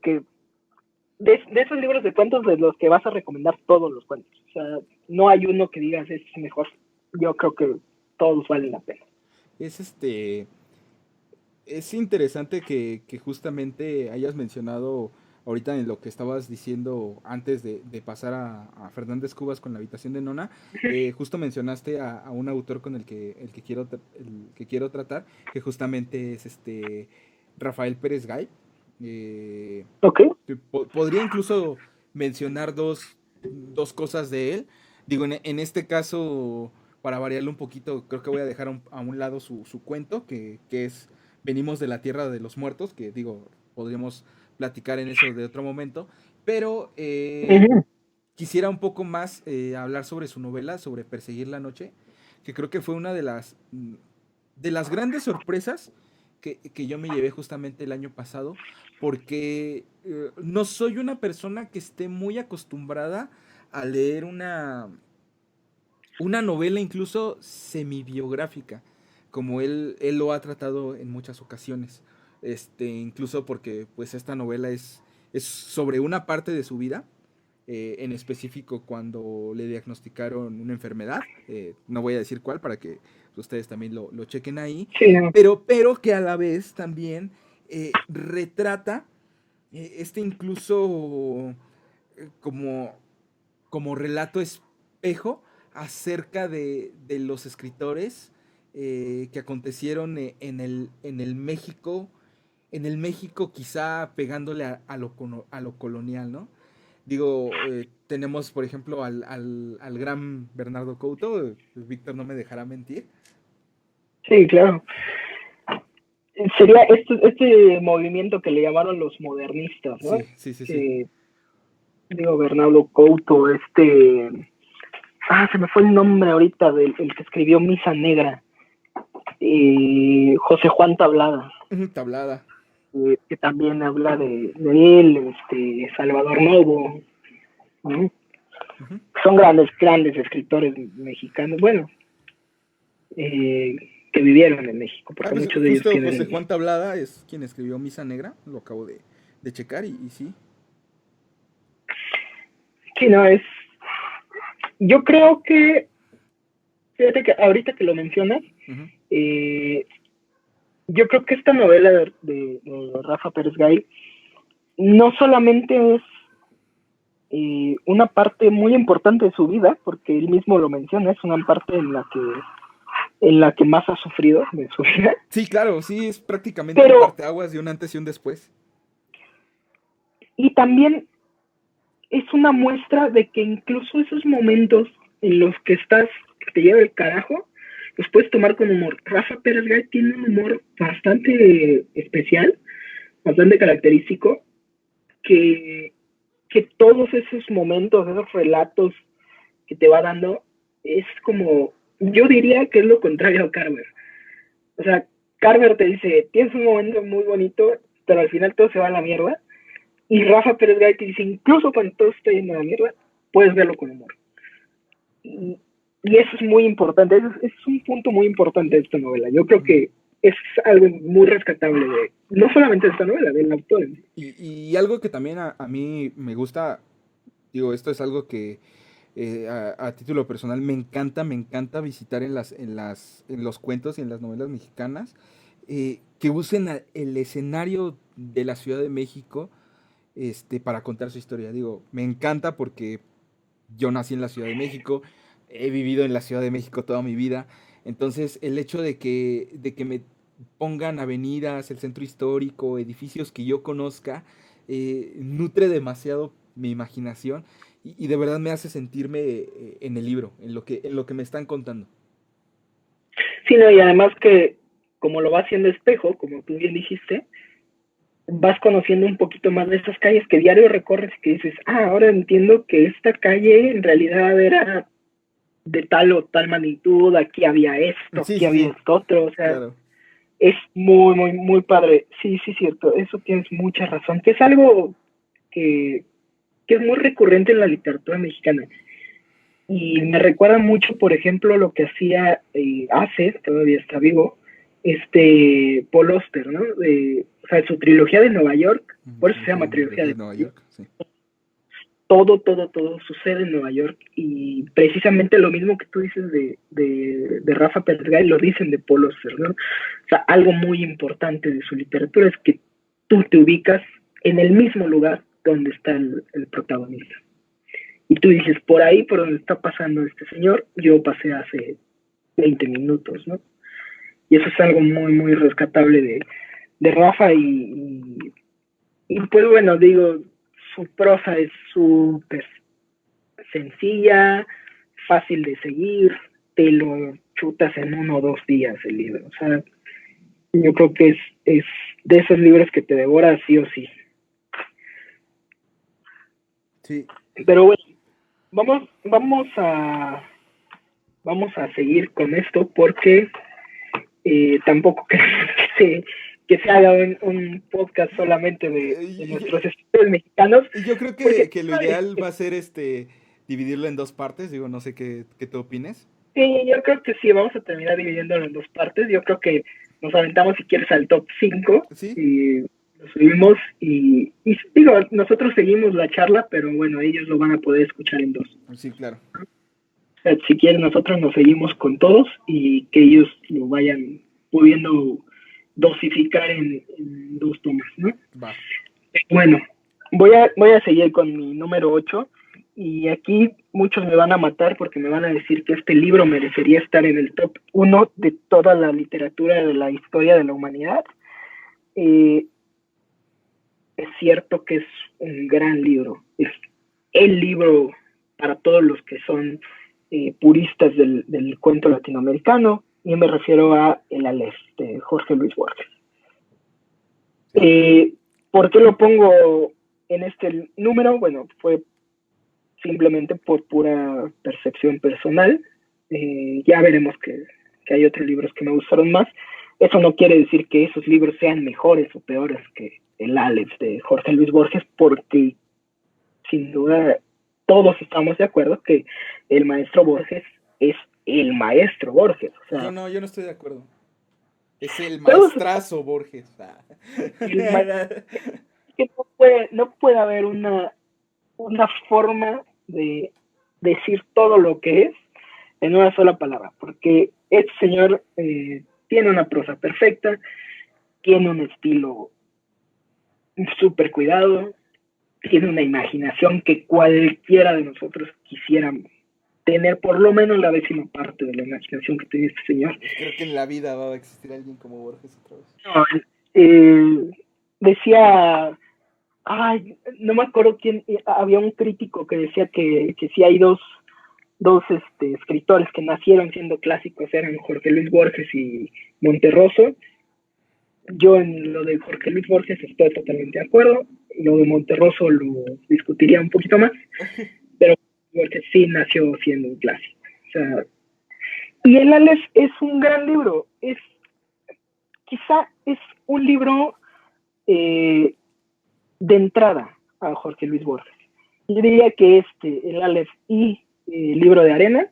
de esos libros de cuentos de los que vas a recomendar todos los cuentos. O sea, no hay uno que digas es mejor. Yo creo que todos valen la pena. Es es interesante que justamente hayas mencionado ahorita en lo que estabas diciendo antes de pasar a Fernández Cubas con la habitación de Nona, justo mencionaste a un autor con el que quiero tratar, que justamente es Rafael Pérez Gay. Ok. Podría incluso mencionar dos cosas de él. Digo, en este caso, para variarlo un poquito, creo que voy a dejar a un lado su cuento, que es Venimos de la Tierra de los Muertos, que digo, podríamos platicar en eso de otro momento, pero Uh-huh. quisiera un poco más hablar sobre su novela, sobre Perseguir la Noche, que creo que fue una de las grandes sorpresas que yo me llevé justamente el año pasado, porque no soy una persona que esté muy acostumbrada a leer una novela incluso semibiográfica, como él lo ha tratado en muchas ocasiones. Incluso porque pues esta novela es sobre una parte de su vida, en específico cuando le diagnosticaron una enfermedad, no voy a decir cuál para que ustedes también lo chequen ahí, Sí, no. pero que a la vez también retrata incluso como relato espejo acerca de los escritores que acontecieron en el México quizá pegándole a lo colonial, ¿no? Digo, tenemos por ejemplo al gran Bernardo Couto, Víctor no me dejará mentir. Sí, claro. sería este movimiento que le llamaron los modernistas, ¿no? Sí. Digo, Bernardo Couto, se me fue el nombre ahorita del el que escribió Misa Negra, José Juan Tablada. Tablada. Que también habla de él, Salvador Novo, ¿no? Uh-huh. Son grandes escritores mexicanos, bueno, que vivieron en México, porque Pues muchos de ellos justo tienen... José Juan Tablada es quien escribió Misa Negra, lo acabo de checar y sí. Sí, no, yo creo que, fíjate que ahorita que lo mencionas, Uh-huh. Yo creo que esta novela de Rafa Pérez Gay no solamente es una parte muy importante de su vida, porque él mismo lo menciona, es una parte en la que más ha sufrido de su vida. Sí, claro, sí, es prácticamente un Pero, parteaguas de un antes y un después. y también es una muestra de que incluso esos momentos en los que que te lleva el carajo, los puedes tomar con humor. Rafa Pérez Gay tiene un humor bastante especial, bastante característico, que todos esos momentos, esos relatos que te va dando, es como, yo diría que es lo contrario a Carver. O sea, Carver te dice, tienes un momento muy bonito, pero al final todo se va a la mierda. Y Rafa Pérez Gay te dice, incluso cuando todo está yendo a la mierda, puedes verlo con humor. Y, y eso es muy importante, es un punto muy importante de esta novela. Yo creo que es algo muy rescatable no solamente de esta novela, del autor. Y algo que también a mí me gusta, digo, esto es algo que a título personal me encanta visitar en los cuentos y en las novelas mexicanas, que usen el escenario de la Ciudad de México para contar su historia. Digo, me encanta porque yo nací en la Ciudad de México, he vivido en la Ciudad de México toda mi vida, entonces el hecho de que me pongan avenidas, el centro histórico, edificios que yo conozca, nutre demasiado mi imaginación y de verdad me hace sentirme en el libro, en lo que me están contando. Sí, no, y además que como lo va haciendo espejo, como tú bien dijiste, vas conociendo un poquito más de estas calles que diario recorres y que dices, ahora entiendo que esta calle en realidad era de tal o tal magnitud, aquí había esto, aquí había Sí, esto otro, o sea, claro. es muy, muy, muy padre. Sí, cierto, eso tienes mucha razón, que es algo que, que es muy recurrente en la literatura mexicana. Y me recuerda mucho, por ejemplo, lo que hace, todavía está vivo, Paul Auster, ¿no? O sea, su trilogía de Nueva York, por eso se llama trilogía De de Nueva Nueva York, York. sí. Todo sucede en Nueva York y precisamente lo mismo que tú dices de Rafa Pérez Gay lo dicen de Paul Auster, ¿no? O sea, algo muy importante de su literatura es que tú te ubicas en el mismo lugar donde está el protagonista. Y tú dices, por ahí, por donde está pasando este señor, yo pasé hace 20 minutos, ¿no? Y eso es algo muy, muy rescatable de Rafa y pues bueno, digo, su prosa es súper sencilla, fácil de seguir, te lo chutas en 1 o 2 días el libro. O sea, yo creo que es de esos libros que te devoras sí o sí. Sí. Pero bueno, vamos a seguir con esto porque tampoco queremos que se haga un podcast solamente de nuestros escritores mexicanos, Yo creo porque que lo ideal va a ser dividirlo en dos partes, digo, no sé qué tú opines. sí, yo creo que sí, vamos a terminar dividiéndolo en 2 partes. Yo creo que nos aventamos, si quieres, al top 5 Sí, y lo subimos. Y digo, nosotros seguimos la charla, pero bueno, ellos lo van a poder escuchar en 2. sí, claro. O sea, si quieren, nosotros nos seguimos con todos y que ellos lo vayan pudiendo dosificar en 2 tomas, ¿no? Va. Bueno, voy a seguir con mi número 8 y aquí muchos me van a matar porque me van a decir que este libro merecería estar en el top 1 de toda la literatura de la historia de la humanidad. Eh, es cierto que es un gran libro, es el libro para todos los que son puristas del cuento latinoamericano, y me refiero a El Aleph de Jorge Luis Borges. Ya. ¿Por qué lo pongo en este número? Bueno, fue simplemente por pura percepción personal. Ya veremos que hay otros libros que me gustaron más. Eso no quiere decir que esos libros sean mejores o peores que el Alex de Jorge Luis Borges, porque sin duda todos estamos de acuerdo que el maestro Borges es el maestro Borges. O sea, Yo no estoy de acuerdo. Es el todos maestrazo Borges. el maestro que no puede haber una forma de decir todo lo que es en una sola palabra, porque este señor tiene una prosa perfecta, tiene un estilo súper cuidado, tiene una imaginación que cualquiera de nosotros quisiéramos tener por lo menos la décima parte de la imaginación que tiene este señor. Creo que en la vida va a existir alguien como Borges otra vez. No, decía, ay, no me acuerdo quién, había un crítico que decía que si hay dos escritores que nacieron siendo clásicos, eran Jorge Luis Borges y Monterroso. Yo en lo de Jorge Luis Borges estoy totalmente de acuerdo, lo de Monterroso lo discutiría un poquito más, pero Borges sí nació siendo un clásico. O sea, y el Aleph es un gran libro, quizá es un libro eh, de entrada a Jorge Luis Borges. Yo diría que el Aleph y el libro de arena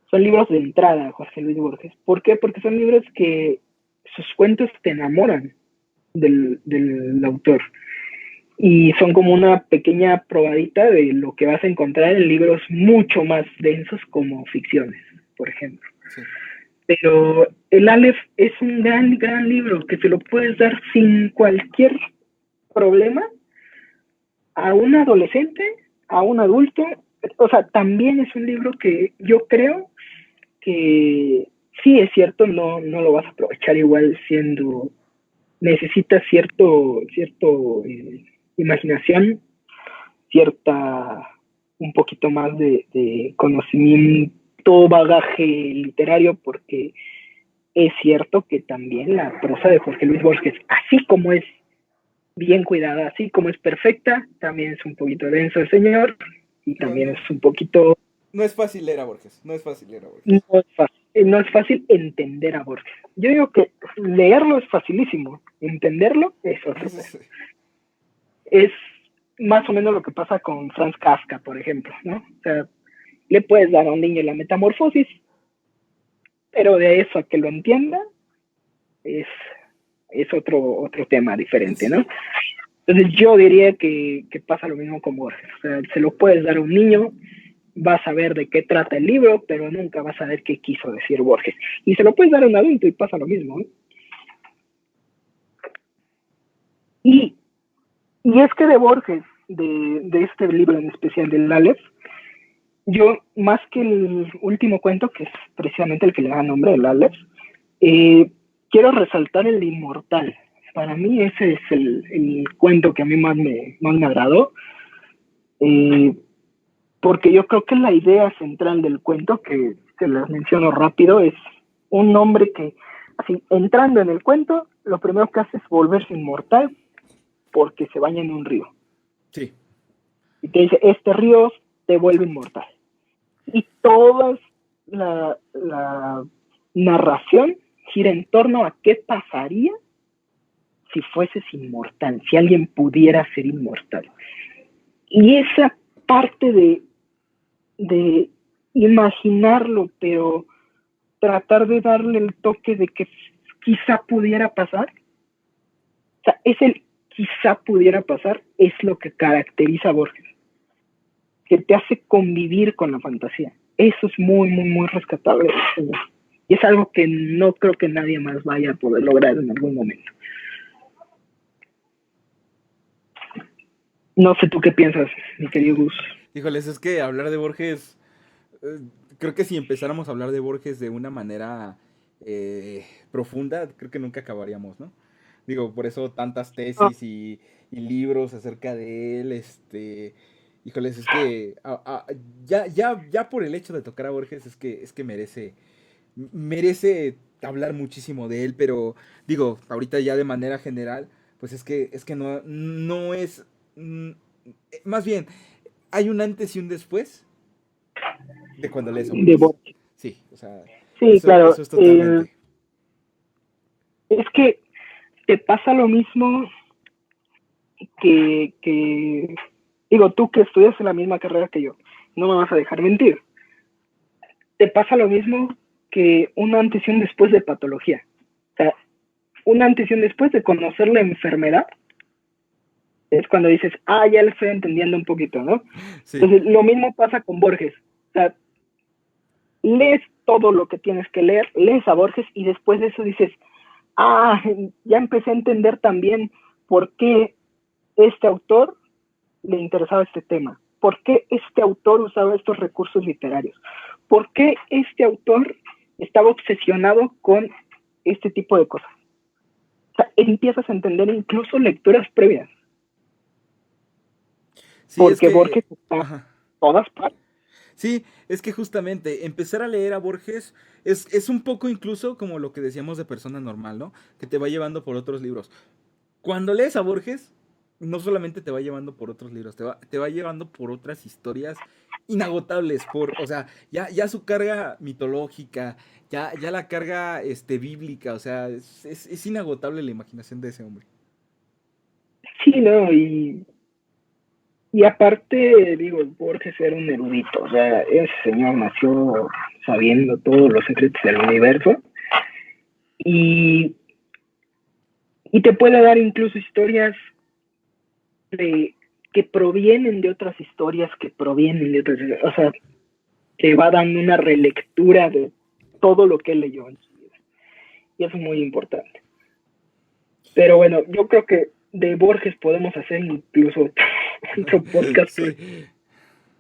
son libros de entrada a Jorge Luis Borges. ¿Por qué? Porque son libros que sus cuentos te enamoran del autor y son como una pequeña probadita de lo que vas a encontrar en libros mucho más densos como ficciones, por ejemplo. Sí. Pero el Aleph es un gran, gran libro que te lo puedes dar sin cualquier problema a un adolescente, a un adulto. O sea, también es un libro que yo creo que sí es cierto, no lo vas a aprovechar igual siendo, necesitas cierto imaginación, cierta, un poquito más de conocimiento, bagaje literario, porque es cierto que también la prosa de Jorge Luis Borges, así como es bien cuidada, así como es perfecta, también es un poquito denso el señor, y No, también no, es un poquito, no es fácil leer a Borges. No es fácil leer a no Borges. es fácil, no es fácil entender a Borges. Yo digo que leerlo es facilísimo, entenderlo es otro tema. Es más o menos lo que pasa con Franz Kafka, por ejemplo, ¿no? O sea, le puedes dar a un niño la metamorfosis, pero de eso a que lo entienda es, es otro tema diferente, ¿no? Sí. Entonces yo diría que pasa lo mismo con Borges. O sea, se lo puedes dar a un niño, vas a ver de qué trata el libro, pero nunca vas a ver qué quiso decir Borges. Y se lo puedes dar a un adulto y pasa lo mismo, ¿no? Y, y es que de Borges, de este libro en especial del Aleph, yo, más que el último cuento, que es precisamente el que le da nombre, el Aleph, quiero resaltar el Inmortal. Para mí ese es el cuento que a mí más me agradó, eh, porque yo creo que la idea central del cuento, que se las menciono rápido, es un hombre que, así, entrando en el cuento, lo primero que hace es volverse inmortal porque se baña en un río. Sí. Y te dice, este río te vuelve inmortal. Y toda la narración gira en torno a qué pasaría si fueses inmortal, si alguien pudiera ser inmortal. Y esa parte de imaginarlo, pero tratar de darle el toque de que quizá pudiera pasar, o sea, es el quizá pudiera pasar, es lo que caracteriza a Borges, que te hace convivir con la fantasía. Eso es muy, muy, muy rescatable. Y es algo que no creo que nadie más vaya a poder lograr en algún momento. No sé tú qué piensas, mi querido Gus. Híjoles, es que hablar de Borges, eh, creo que si empezáramos a hablar de Borges de una manera profunda, creo que nunca acabaríamos, ¿no? Digo, por eso tantas Oh, tesis y libros acerca de él, híjoles, es que ya por el hecho de tocar a Borges es que merece hablar muchísimo de él, pero digo, ahorita ya de manera general, pues es que no es, más bien, hay un antes y un después de cuando lees a de Borges. Borges. Sí, o sea, Sí, claro. eso es totalmente. Es que te pasa lo mismo digo, tú que estudias en la misma carrera que yo, no me vas a dejar mentir. Te pasa lo mismo que un antes y un después de patología. O sea, un antes y un después de conocer la enfermedad es cuando dices, ya le estoy entendiendo un poquito, ¿no? Sí, Entonces, lo mismo pasa con Borges. O sea, lees todo lo que tienes que leer, lees a Borges y después de eso dices, ya empecé a entender también por qué este autor le interesaba este tema, por qué este autor usaba estos recursos literarios, por qué este autor estaba obsesionado con este tipo de cosas. O sea, empiezas a entender incluso lecturas previas, sí, es porque que, Borges está en ajá. todas partes. Sí, es que justamente empezar a leer a Borges es un poco incluso como lo que decíamos de persona normal, ¿no? Que te va llevando por otros libros. Cuando lees a Borges, no solamente te va llevando por otros libros, te va llevando por otras historias inagotables, o sea, ya su carga mitológica, ya la carga bíblica, o sea, es inagotable la imaginación de ese hombre. Sí, no, y aparte, digo, Borges era un erudito, o sea, ese señor nació sabiendo todos los secretos del universo y, y te puede dar incluso historias de, que provienen de otras historias, que provienen de otras, o sea, te va dando una relectura de todo lo que él leyó en su vida. Y eso es muy importante. Pero bueno, yo creo que de Borges podemos hacer incluso otro podcast, Sí, porque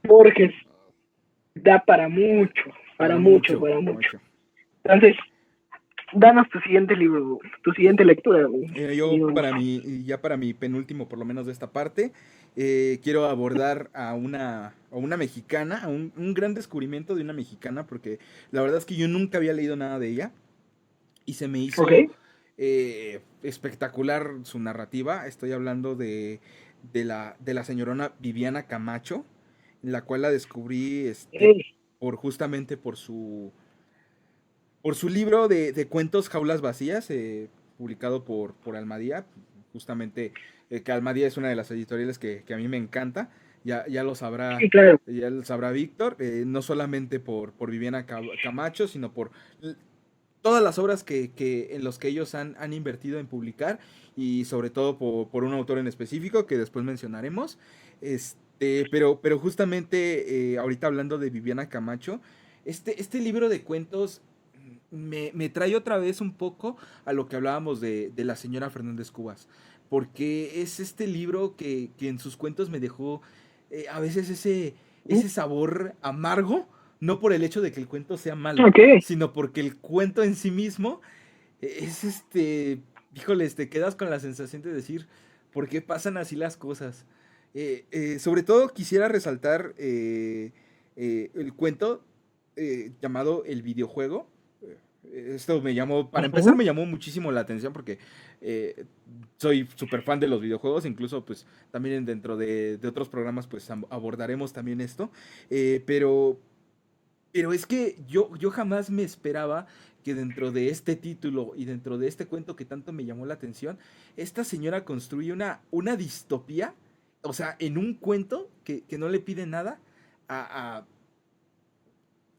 Borges da para para mucho, mucho, para mucho. mucho. Entonces, danos tu siguiente libro, tu siguiente lectura, Yo querido Gustavo. ya para mi penúltimo, por lo menos de esta parte, quiero abordar a una mexicana, un gran descubrimiento de una mexicana, porque la verdad es que yo nunca había leído nada de ella y se me ¿Ok? hizo espectacular su narrativa. Estoy hablando de la señorona Viviana Camacho, en la cual la descubrí por justamente por su libro de cuentos Jaulas Vacías, publicado por Almadía, justamente que Almadía es una de las editoriales que a mí me encanta, Sí, claro. ya lo sabrá Víctor, no solamente por Viviana Camacho, sino por todas las obras en los que ellos han invertido en publicar y sobre todo por un autor en específico que después mencionaremos. Pero justamente ahorita hablando de Viviana Camacho, este libro de cuentos me trae otra vez un poco a lo que hablábamos de la señora Fernández Cubas, porque es este libro que en sus cuentos me dejó a veces ese sabor amargo, no por el hecho de que el cuento sea malo, Ok. sino porque el cuento en sí mismo es híjoles, te quedas con la sensación de decir, ¿por qué pasan así las cosas? Sobre todo quisiera resaltar el cuento llamado El videojuego. Esto me llamó, para empezar Ujú. me llamó muchísimo la atención porque eh, soy súper fan de los videojuegos, incluso pues también dentro de otros programas pues abordaremos también esto, eh, pero, pero es que yo jamás me esperaba que dentro de este título y dentro de este cuento que tanto me llamó la atención, esta señora construye una distopía, o sea, en un cuento que no le pide nada a,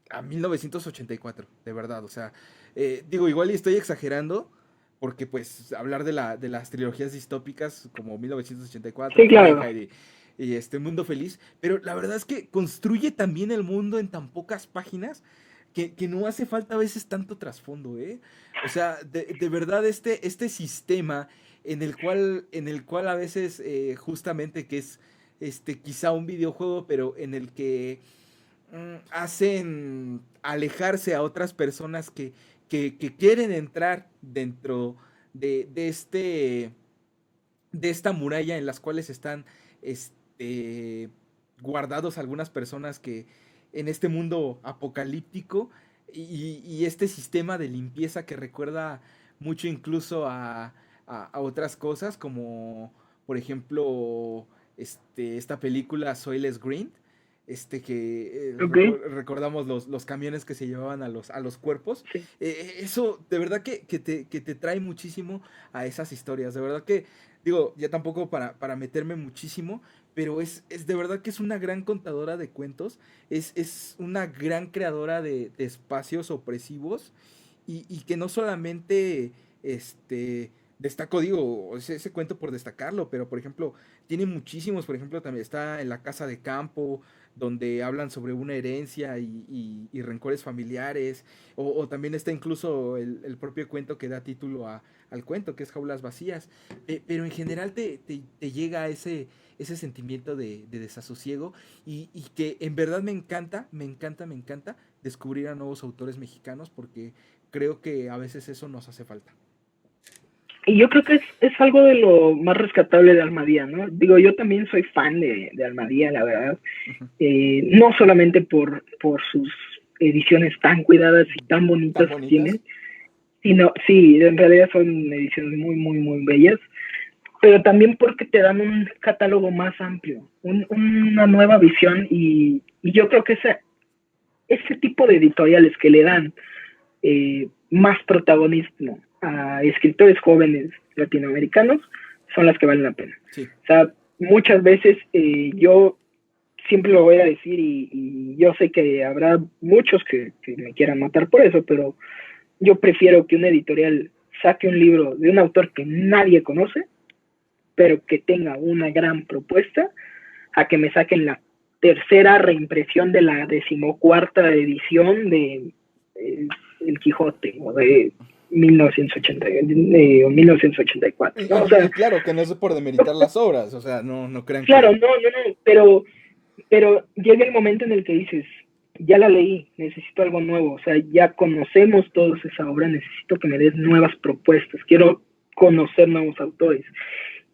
a 1984, de verdad, o sea, digo, igual y estoy exagerando, porque pues hablar de las trilogías distópicas como 1984, Sí, claro. Fahrenheit y este Mundo Feliz, pero la verdad es que construye también el mundo en tan pocas páginas que no hace falta a veces tanto trasfondo, ¿eh? O sea, de verdad este sistema en el cual a veces justamente que es quizá un videojuego, pero en el que hacen alejarse a otras personas que quieren entrar dentro de de esta muralla en las cuales están guardados algunas personas que en este mundo apocalíptico y este sistema de limpieza que recuerda mucho incluso a otras cosas, como por ejemplo esta película Soyless Green, que Ok, recordamos los camiones que se llevaban a los cuerpos. sí. Eso de verdad que te trae muchísimo a esas historias. De verdad que, digo, ya tampoco para meterme muchísimo, pero es de verdad que es una gran contadora de cuentos, es una gran creadora de espacios opresivos y que no solamente destaco, digo, ese cuento por destacarlo, pero por ejemplo, tiene muchísimos, por ejemplo, también está en La Casa de Campo, donde hablan sobre una herencia y rencores familiares, o también está incluso el propio cuento que da título al cuento, que es Jaulas Vacías. Pero en general te llega ese sentimiento de desasosiego y que en verdad me encanta descubrir a nuevos autores mexicanos porque creo que a veces eso nos hace falta. Y yo creo que es algo de lo más rescatable de Almadía, ¿no? Digo, yo también soy fan de Almadía, la verdad. Ujú. No solamente por sus ediciones tan cuidadas y tan Tan bonitas que bonitas. tienen, sino, sí, en realidad son ediciones muy, muy, muy bellas, pero también porque te dan un catálogo más amplio, una nueva visión y yo creo que ese tipo de editoriales que le dan más protagonismo a escritores jóvenes latinoamericanos son las que valen la pena. Sí. O sea, muchas veces yo siempre lo voy a decir y yo sé que habrá muchos que me quieran matar por eso, pero yo prefiero que una editorial saque un libro de un autor que nadie conoce, pero que tenga una gran propuesta, a que me saquen la tercera reimpresión de la decimocuarta edición de El Quijote o de 1980 o 1984, ¿no? O sea, Y claro, que no es por demeritar las obras, o sea, no crean claro, que... no, pero llega el momento en el que dices, ya la leí, necesito algo nuevo, o sea, ya conocemos todos esa obra, necesito que me des nuevas propuestas, quiero conocer nuevos autores.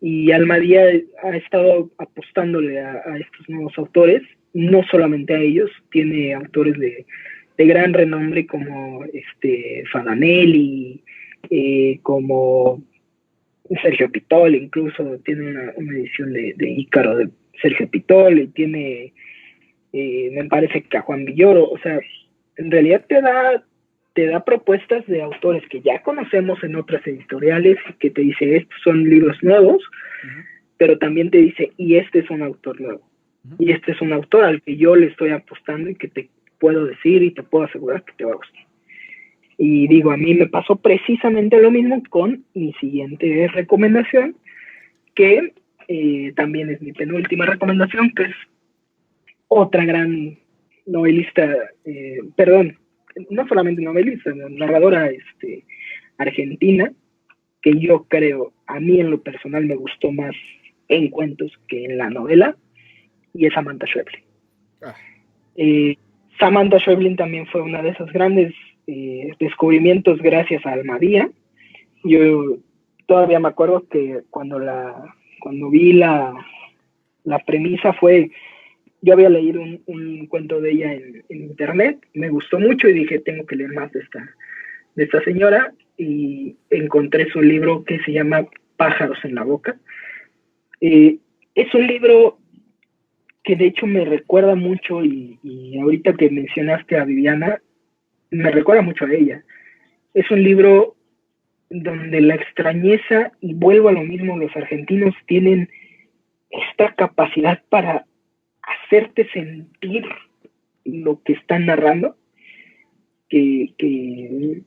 Y Almadía ha estado apostándole a estos nuevos autores, no solamente a ellos, tiene autores de gran renombre como Fadanelli, como Sergio Pitol, incluso tiene una edición de Ícaro de Sergio Pitol, y tiene, me parece que a Juan Villoro, o sea, en realidad te da propuestas de autores que ya conocemos en otras editoriales y que te dice, estos son libros nuevos, Ujú, pero también te dice, y este es un autor nuevo, ujú. y este es un autor al que yo le estoy apostando y que te puedo decir y te puedo asegurar que te va a gustar. Y digo, a mí me pasó precisamente lo mismo con mi siguiente recomendación, que también es mi penúltima recomendación, que es otra gran novelista, perdón, no solamente novelista, narradora argentina, que yo creo, a mí en lo personal me gustó más en cuentos que en la novela, y es Samantha Schweblin. Ah, Eh, Samantha Schweblin también fue una de esos grandes descubrimientos gracias a Almadía. Yo todavía me acuerdo que cuando vi la premisa fue, yo había leído un cuento de ella en internet, me gustó mucho y dije, tengo que leer más de esta señora, y encontré su libro que se llama Pájaros en la boca. Es un libro que de hecho me recuerda mucho, y ahorita que mencionaste a Viviana, me recuerda mucho a ella. Es un libro donde la extrañeza, y vuelvo a lo mismo, los argentinos tienen esta capacidad para hacerte sentir lo que están narrando, que, que,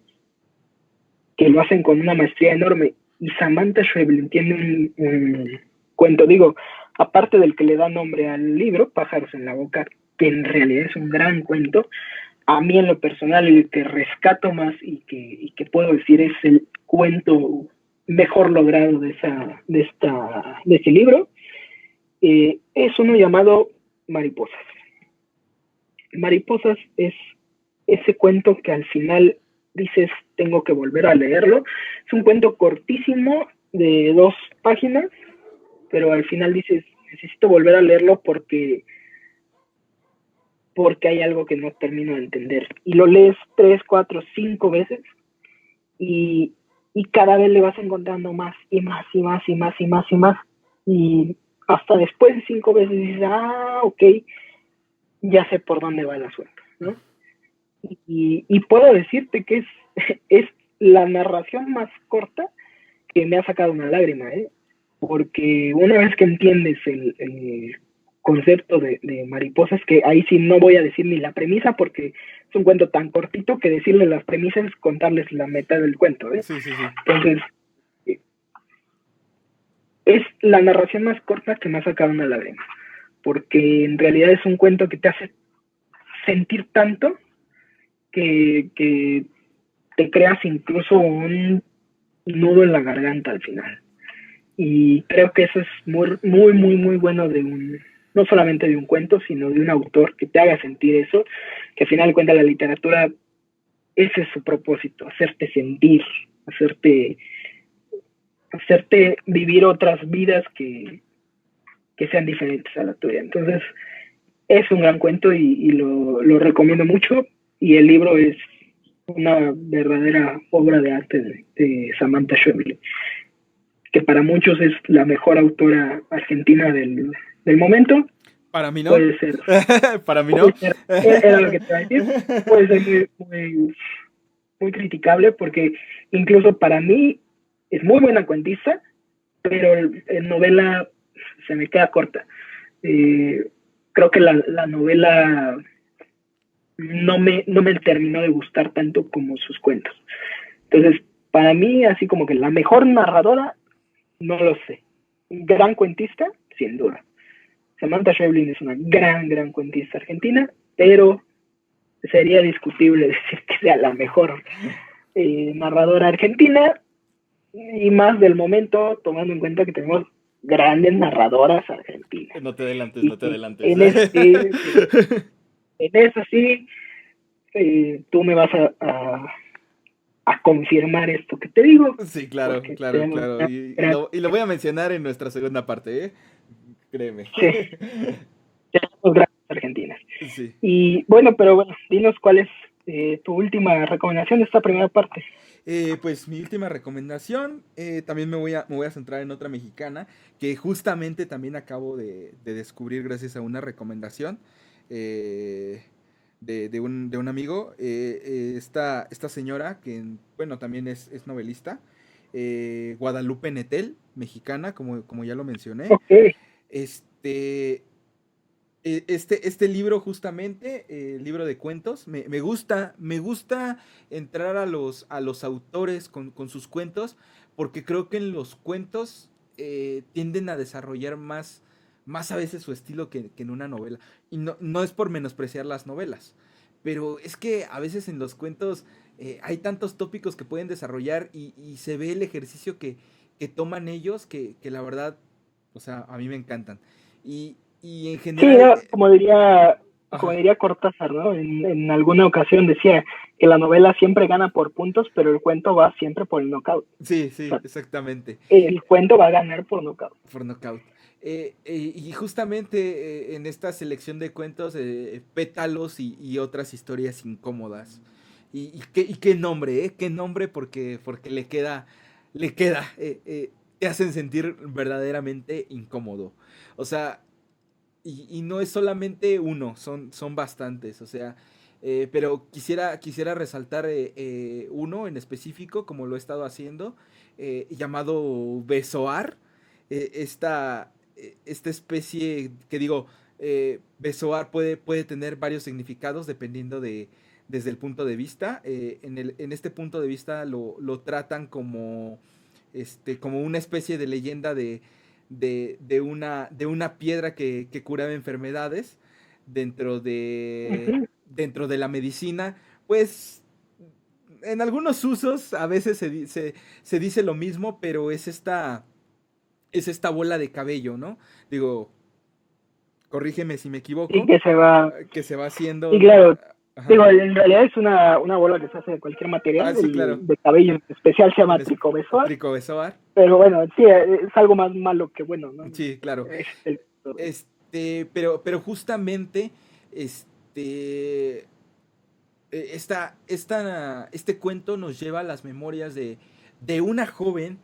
que lo hacen con una maestría enorme. Y Samantha Schweblin tiene un cuento, digo, aparte del que le da nombre al libro, Pájaros en la boca, que en realidad es un gran cuento, a mí en lo personal el que rescato más y que puedo decir es el cuento mejor logrado de ese libro, es uno llamado Mariposas. Mariposas es ese cuento que al final dices, tengo que volver a leerlo. Es un cuento cortísimo de 2 páginas, pero al final dices, necesito volver a leerlo porque hay algo que no termino de entender. Y lo lees 3, 4, 5 veces y y cada vez le vas encontrando más y más y más y más y más y más. Y hasta después de 5 veces dices, ok, ya sé por dónde va el asunto, ¿no? Y puedo decirte que es la narración más corta que me ha sacado una lágrima, ¿eh? Porque una vez que entiendes el concepto de mariposas, que ahí sí no voy a decir ni la premisa, porque es un cuento tan cortito que decirle las premisas es contarles la mitad del cuento, ¿eh? Sí, sí, sí. Entonces, es la narración más corta que me ha sacado una lágrima, porque en realidad es un cuento que te hace sentir tanto que te creas incluso un nudo en la garganta al final. Y creo que eso es muy, muy, muy, muy bueno no solamente de un cuento, sino de un autor que te haga sentir eso, que al final de cuentas la literatura, ese es su propósito, hacerte sentir, hacerte vivir otras vidas que sean diferentes a la tuya. Entonces, es un gran cuento y lo recomiendo mucho, y el libro es una verdadera obra de arte de Samantha Schweblin, que para muchos es la mejor autora argentina del momento. Para mí no. Puede ser. Para mí no. Era lo que te iba a decir. Puede ser muy, muy, muy criticable, porque incluso para mí es muy buena cuentista, pero en novela se me queda corta. Creo que la novela no me terminó de gustar tanto como sus cuentos. Entonces, para mí, así como que la mejor narradora, no lo sé. Gran cuentista, sin duda. Samantha Schweblin es una gran, gran cuentista argentina, pero sería discutible decir que sea la mejor narradora argentina, y más del momento, tomando en cuenta que tenemos grandes narradoras argentinas. No te adelantes, Y no te adelantes. en eso sí, tú me vas a confirmar esto que te digo. Sí, claro, Porque claro, tenemos claro. Y lo voy a mencionar en nuestra segunda parte, ¿eh? Créeme. sí, tenemos grandes argentinas. Sí. Y bueno, dinos cuál es tu última recomendación de esta primera parte. Pues mi última recomendación, también me voy a centrar en otra mexicana, que justamente también acabo de descubrir gracias a una recomendación de un amigo. Esta señora, que bueno, también es novelista, Guadalupe Nettel, mexicana, como ya lo mencioné. Ok, Este, este libro justamente, el libro de cuentos, me gusta entrar a los autores con sus cuentos, porque creo que en los cuentos tienden a desarrollar más a veces su estilo que en una novela. Y no es por menospreciar las novelas, pero es que a veces en los cuentos hay tantos tópicos que pueden desarrollar y se ve el ejercicio que toman ellos que la verdad, o sea, a mí me encantan. Y en sí, general, como ajá, diría Cortázar, ¿no? En alguna ocasión decía que la novela siempre gana por puntos, pero el cuento va siempre por el knockout. sí, O sí, sea, exactamente, el cuento va a ganar por knockout. por Knockout. Y justamente en esta selección de cuentos, pétalos y otras historias incómodas. Y qué nombre, ¿eh? Qué nombre porque te hacen sentir verdaderamente incómodo. O sea, y no es solamente uno, son bastantes, o sea, pero quisiera resaltar uno en específico, como lo he estado haciendo, llamado Besoar, esta especie que digo, Besoar puede tener varios significados dependiendo desde el punto de vista. En este punto de vista lo tratan como una especie de leyenda de una piedra que curaba enfermedades dentro Ujú. dentro de la medicina. Pues en algunos usos a veces se dice lo mismo, pero es esta bola de cabello, ¿no? Digo, corrígeme si me Y equivoco, que se va, que se va y haciendo... claro, Ajá. digo, en realidad es una bola que se hace de cualquier material, Ah, sí, claro. de cabello en especial se llama En es- tricobezoar, Tricobezoar. pero bueno, sí, es algo más malo que bueno, ¿no? Sí, claro. Es el, Pero justamente, este cuento nos lleva a las memorias de una joven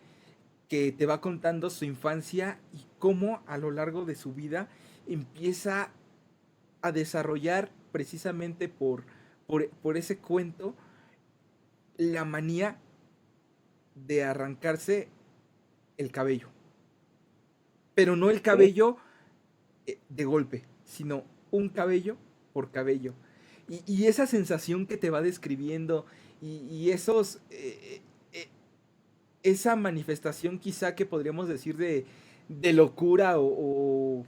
que te va contando su infancia y cómo a lo largo de su vida empieza a desarrollar precisamente por ese cuento la manía de arrancarse el cabello. Pero no el cabello de golpe, sino un cabello por cabello. Y esa sensación que te va describiendo y esos... esa manifestación quizá que podríamos decir de locura o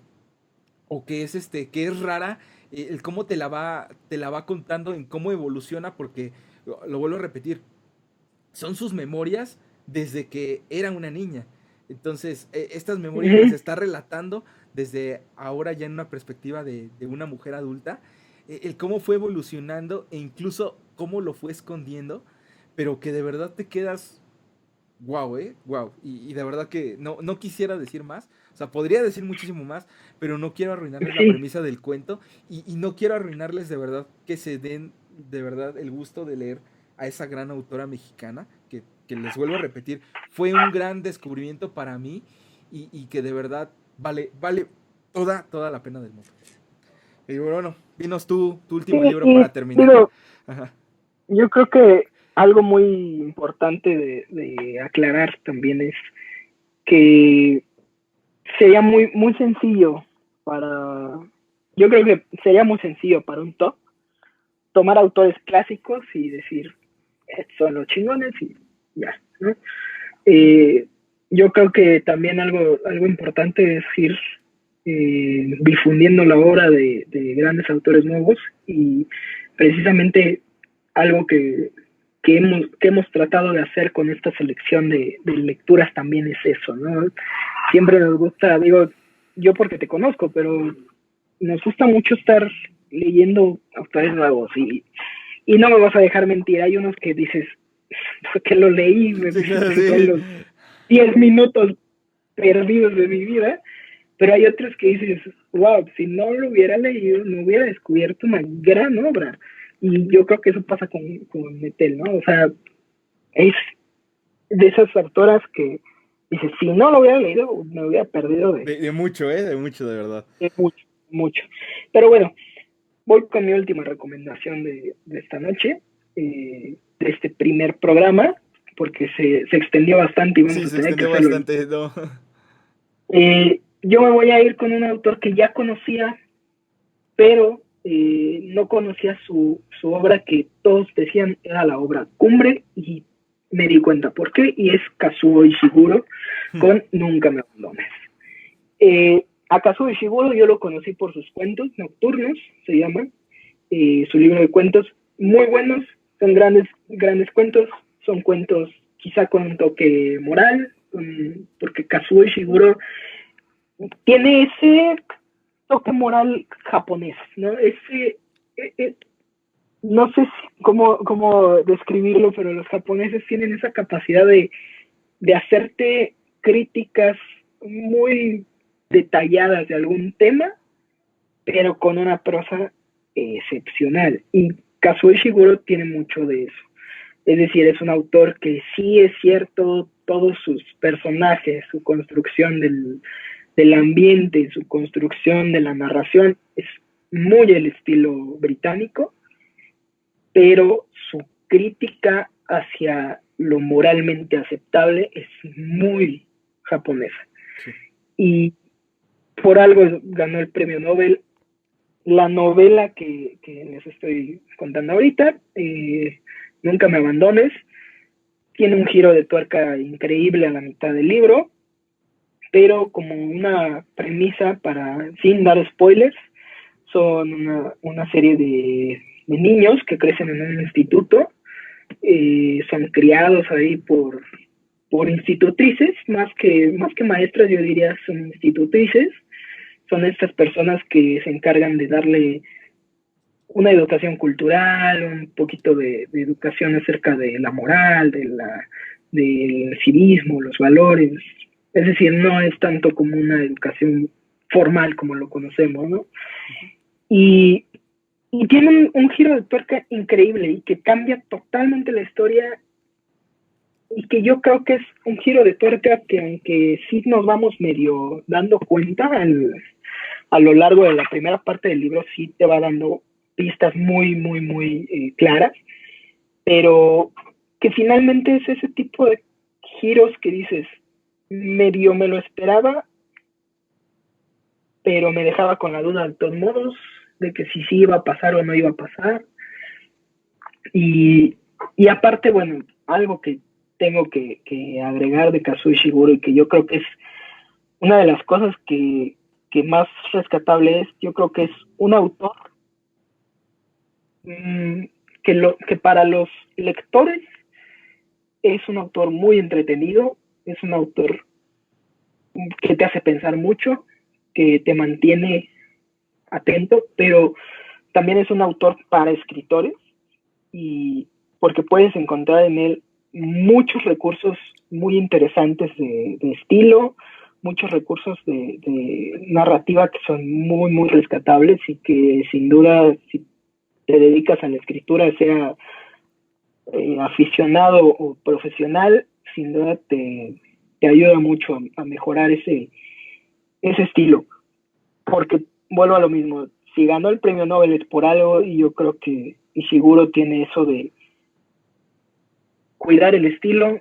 que es que es rara, el cómo te la va contando en cómo evoluciona, porque lo vuelvo a repetir, son sus memorias desde que era una niña. Entonces, estas memorias las está relatando desde ahora ya en una perspectiva de una mujer adulta, el cómo fue evolucionando e incluso cómo lo fue escondiendo, pero que de verdad te quedas wow, wow. Y de verdad que no quisiera decir más. O sea, podría decir muchísimo más, pero no quiero arruinarles la Sí, premisa del cuento y no quiero arruinarles de verdad que se den de verdad el gusto de leer a esa gran autora mexicana, que les vuelvo a repetir, fue un gran descubrimiento para mí y que de verdad vale toda la pena del mundo. Y bueno, dinos tu sí, último libro y para terminar. digo, Ajá. yo creo que algo muy importante de aclarar también es que sería muy sencillo para, yo creo que sería muy sencillo para un top tomar autores clásicos y decir, estos son los chingones y ya, ¿no? Eh, yo creo que también algo importante es ir difundiendo la obra de grandes autores nuevos y precisamente algo que hemos tratado de hacer con esta selección de lecturas también es eso, ¿no? Siempre nos gusta, digo, yo porque te conozco, pero nos gusta mucho estar leyendo autores nuevos y no me vas a dejar mentir, hay unos que dices, porque lo leí, Sí, claro, son sí. los 10 minutos perdidos de mi vida, pero hay otros que dices, wow, si no lo hubiera leído, no hubiera descubierto una gran obra. Y yo creo que eso pasa con Metel, ¿no? O sea, es de esas autoras que dices, si no lo hubiera leído, me hubiera perdido De mucho, de mucho, de verdad. de mucho, mucho. Pero bueno, voy con mi última recomendación de esta noche, de este primer programa, porque se extendió bastante y vamos Sí, a se tener que extendió hacerlo. bastante, no. Yo me voy a ir con un autor que ya conocía, pero no conocía su obra que todos decían era la obra cumbre y me di cuenta por qué, y es Kazuo Ishiguro con Nunca me abandones. A Kazuo Ishiguro yo lo conocí por sus cuentos nocturnos, se llaman, su libro de cuentos muy buenos, son grandes cuentos, son cuentos quizá con un toque moral, porque Kazuo Ishiguro tiene ese toque moral japonés, ¿no? No sé cómo describirlo, pero los japoneses tienen esa capacidad de hacerte críticas muy detalladas de algún tema, pero con una prosa excepcional. Y Kazuo Ishiguro tiene mucho de eso. Es decir, es un autor que sí es cierto, todos sus personajes, su construcción del ambiente, su construcción de la narración es muy el estilo británico, pero su crítica hacia lo moralmente aceptable es muy japonesa. Sí. Y por algo ganó el premio Nobel. La novela que les estoy contando ahorita, Nunca me abandones, tiene un giro de tuerca increíble a la mitad del libro, pero como una premisa para, sin dar spoilers, son una serie de niños que crecen en un instituto, son criados ahí por institutrices, más que maestras, yo diría son institutrices, son estas personas que se encargan de darle una educación cultural, un poquito de educación acerca de la moral, del civismo, los valores. Es decir, no es tanto como una educación formal como lo conocemos, ¿no? Y, y tiene un giro de tuerca increíble y que cambia totalmente la historia y que yo creo que es un giro de tuerca que aunque sí nos vamos medio dando cuenta a lo largo de la primera parte del libro, sí te va dando pistas muy claras, pero que finalmente es ese tipo de giros que dices, medio me lo esperaba, pero me dejaba con la duda de todos modos de que si sí iba a pasar o no iba a pasar. Y aparte, bueno, algo que tengo que agregar de Kazuo Ishiguro y que yo creo que es una de las cosas que más rescatable es, yo creo que es un autor mmm, que para los lectores es un autor muy entretenido, es un autor que te hace pensar mucho, que te mantiene atento, pero también es un autor para escritores y porque puedes encontrar en él muchos recursos muy interesantes de estilo, muchos recursos de narrativa que son muy rescatables y que sin duda si te dedicas a la escritura, sea aficionado o profesional, sin duda te ayuda mucho a mejorar ese estilo. Porque vuelvo a lo mismo, si ganó el premio Nobel es por algo y yo creo que Ishiguro tiene eso de cuidar el estilo,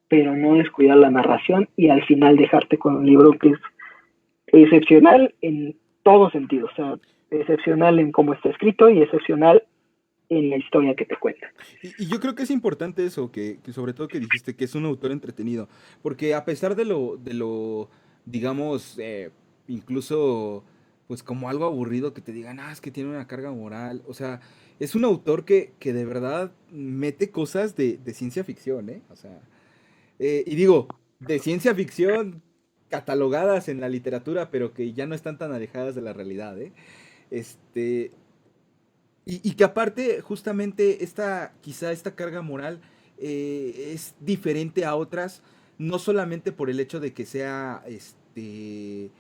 pero no descuidar la narración y al final dejarte con un libro que es excepcional en todo sentido, o sea, excepcional en cómo está escrito y excepcional en la historia que te cuenta. Y yo creo que es importante eso, que sobre todo que dijiste que es un autor entretenido, porque a pesar de lo digamos, incluso, pues como algo aburrido que te digan, ah, es que tiene una carga moral, o sea, es un autor que de verdad mete cosas de ciencia ficción, ¿eh? O sea, y digo, de ciencia ficción catalogadas en la literatura, pero que ya no están tan alejadas de la realidad, ¿eh? Este, y que aparte, justamente, quizá esta carga moral es diferente a otras, no solamente por el hecho de que sea, de,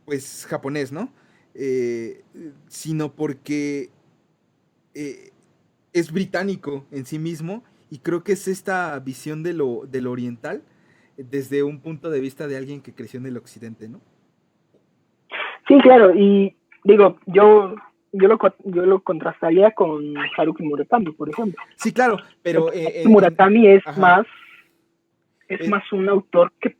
pues, japonés, ¿no? Sino porque eh, es británico en sí mismo y creo que es esta visión de lo oriental desde un punto de vista de alguien que creció en el occidente, ¿no? Sí, claro, y digo, yo lo contrastaría con Haruki Murakami, por ejemplo. Sí, claro, pero Murakami ajá, es eh, más un autor que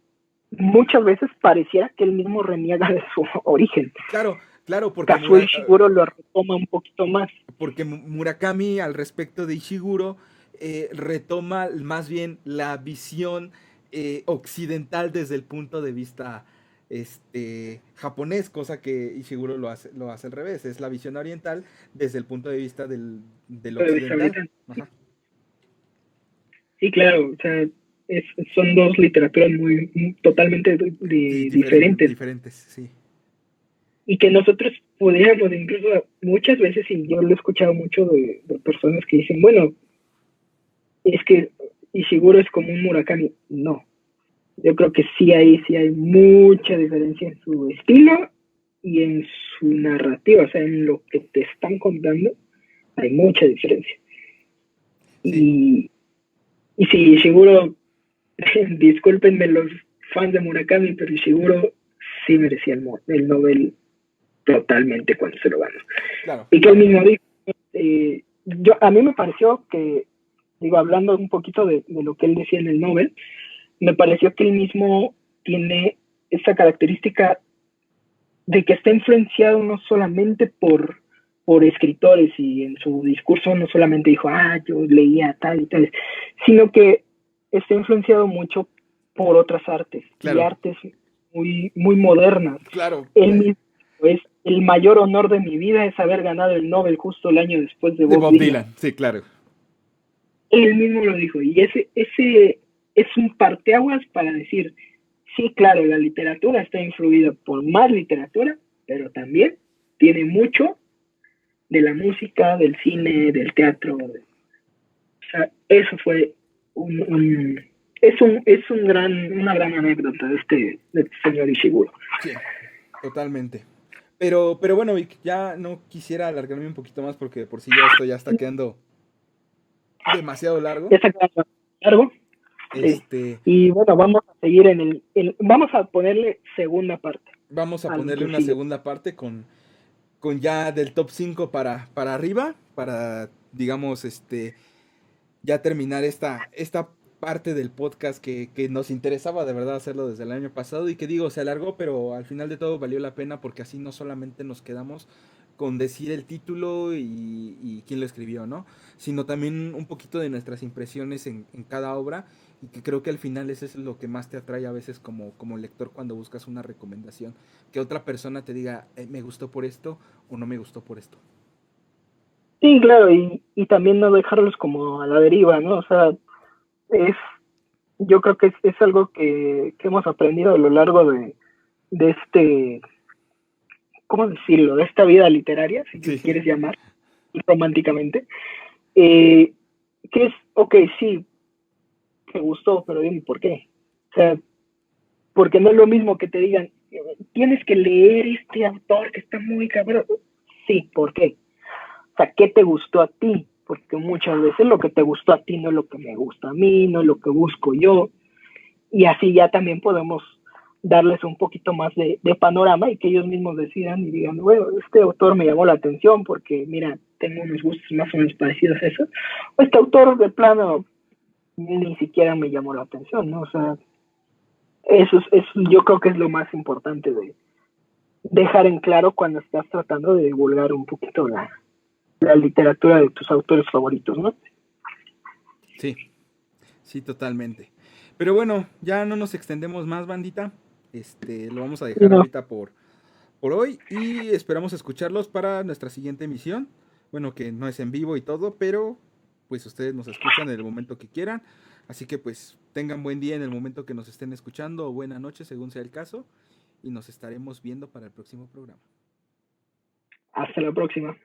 muchas veces pareciera que él mismo reniega de su origen. claro, claro, Kazuo Ishiguro lo retoma un poquito más. porque Murakami al respecto de Ishiguro retoma más bien la visión occidental desde el punto de vista japonés, cosa que Ishiguro lo hace al revés, es la visión oriental desde el punto de vista del occidental. Ajá. Sí, claro, o sea, son dos literaturas totalmente diferentes Diferentes, sí. y que nosotros podríamos incluso muchas veces, y yo lo he escuchado mucho de personas que dicen, bueno, es que Ishiguro es como un Murakami. No, yo creo que sí hay mucha diferencia en su estilo y en su narrativa, o sea, en lo que te están contando, hay mucha diferencia. Sí, Y, y sí, Ishiguro, discúlpenme los fans de Murakami, pero Ishiguro sí merecía el Nobel totalmente cuando se lo ganó. claro. Y que él mismo dijo, a mí me pareció que, digo, hablando un poquito de lo que él decía en el Nobel, me pareció que él mismo tiene esa característica de que está influenciado no solamente por escritores y en su discurso no solamente dijo, yo leía tal y tal, sino que está influenciado mucho por otras artes y Claro, artes muy modernas. claro. Él mismo es el mayor honor de mi vida es haber ganado el Nobel justo el año después de De Bob Bob Dylan. Dylan, sí, claro. Él mismo lo dijo y ese es un parteaguas para decir, sí, claro, la literatura está influida por más literatura, pero también tiene mucho de la música, del cine, del teatro. O sea, eso fue una gran anécdota de este señor Ishiguro. Sí, totalmente. Pero bueno, Vic, ya no quisiera alargarme un poquito más porque de por si ya esto ya está quedando demasiado largo. Ya está quedando largo. Y bueno, vamos a seguir vamos a ponerle segunda parte. Vamos a ponerle una segunda parte con ya del top 5 para arriba, para, digamos, ya terminar esta parte del podcast que nos interesaba de verdad hacerlo desde el año pasado y que digo, se alargó, pero al final de todo valió la pena porque así no solamente nos quedamos con decir el título y quién lo escribió, ¿no? Sino también un poquito de nuestras impresiones en cada obra y que creo que al final eso es lo que más te atrae a veces como lector cuando buscas una recomendación, que otra persona te diga, me gustó por esto o no me gustó por esto. Sí, claro, y también no dejarlos como a la deriva, ¿no? O sea, yo creo que es algo que hemos aprendido a lo largo de ¿cómo decirlo? De esta vida literaria, si Sí. quieres llamar románticamente, que es, ok, sí, te gustó, pero dime por qué. O sea, porque no es lo mismo que te digan, tienes que leer este autor que está muy cabrón. Sí, ¿por qué? O sea, ¿qué te gustó a ti? Porque muchas veces lo que te gustó a ti no es lo que me gusta a mí, no es lo que busco yo. Y así ya también podemos darles un poquito más de panorama y que ellos mismos decidan y digan, bueno, este autor me llamó la atención porque, mira, tengo unos gustos más o menos parecidos a eso. O este autor de plano ni siquiera me llamó la atención, ¿no? O sea, eso yo creo que es lo más importante de dejar en claro cuando estás tratando de divulgar un poquito la literatura de tus autores favoritos, ¿no? Sí, sí, totalmente. Pero bueno, ya no nos extendemos más, bandita. Lo vamos a dejar ahorita por hoy y esperamos escucharlos para nuestra siguiente emisión. Bueno, que no es en vivo y todo, pero pues ustedes nos escuchan en el momento que quieran. Así que pues tengan buen día en el momento que nos estén escuchando o buena noche según sea el caso. Y nos estaremos viendo para el próximo programa. Hasta la próxima.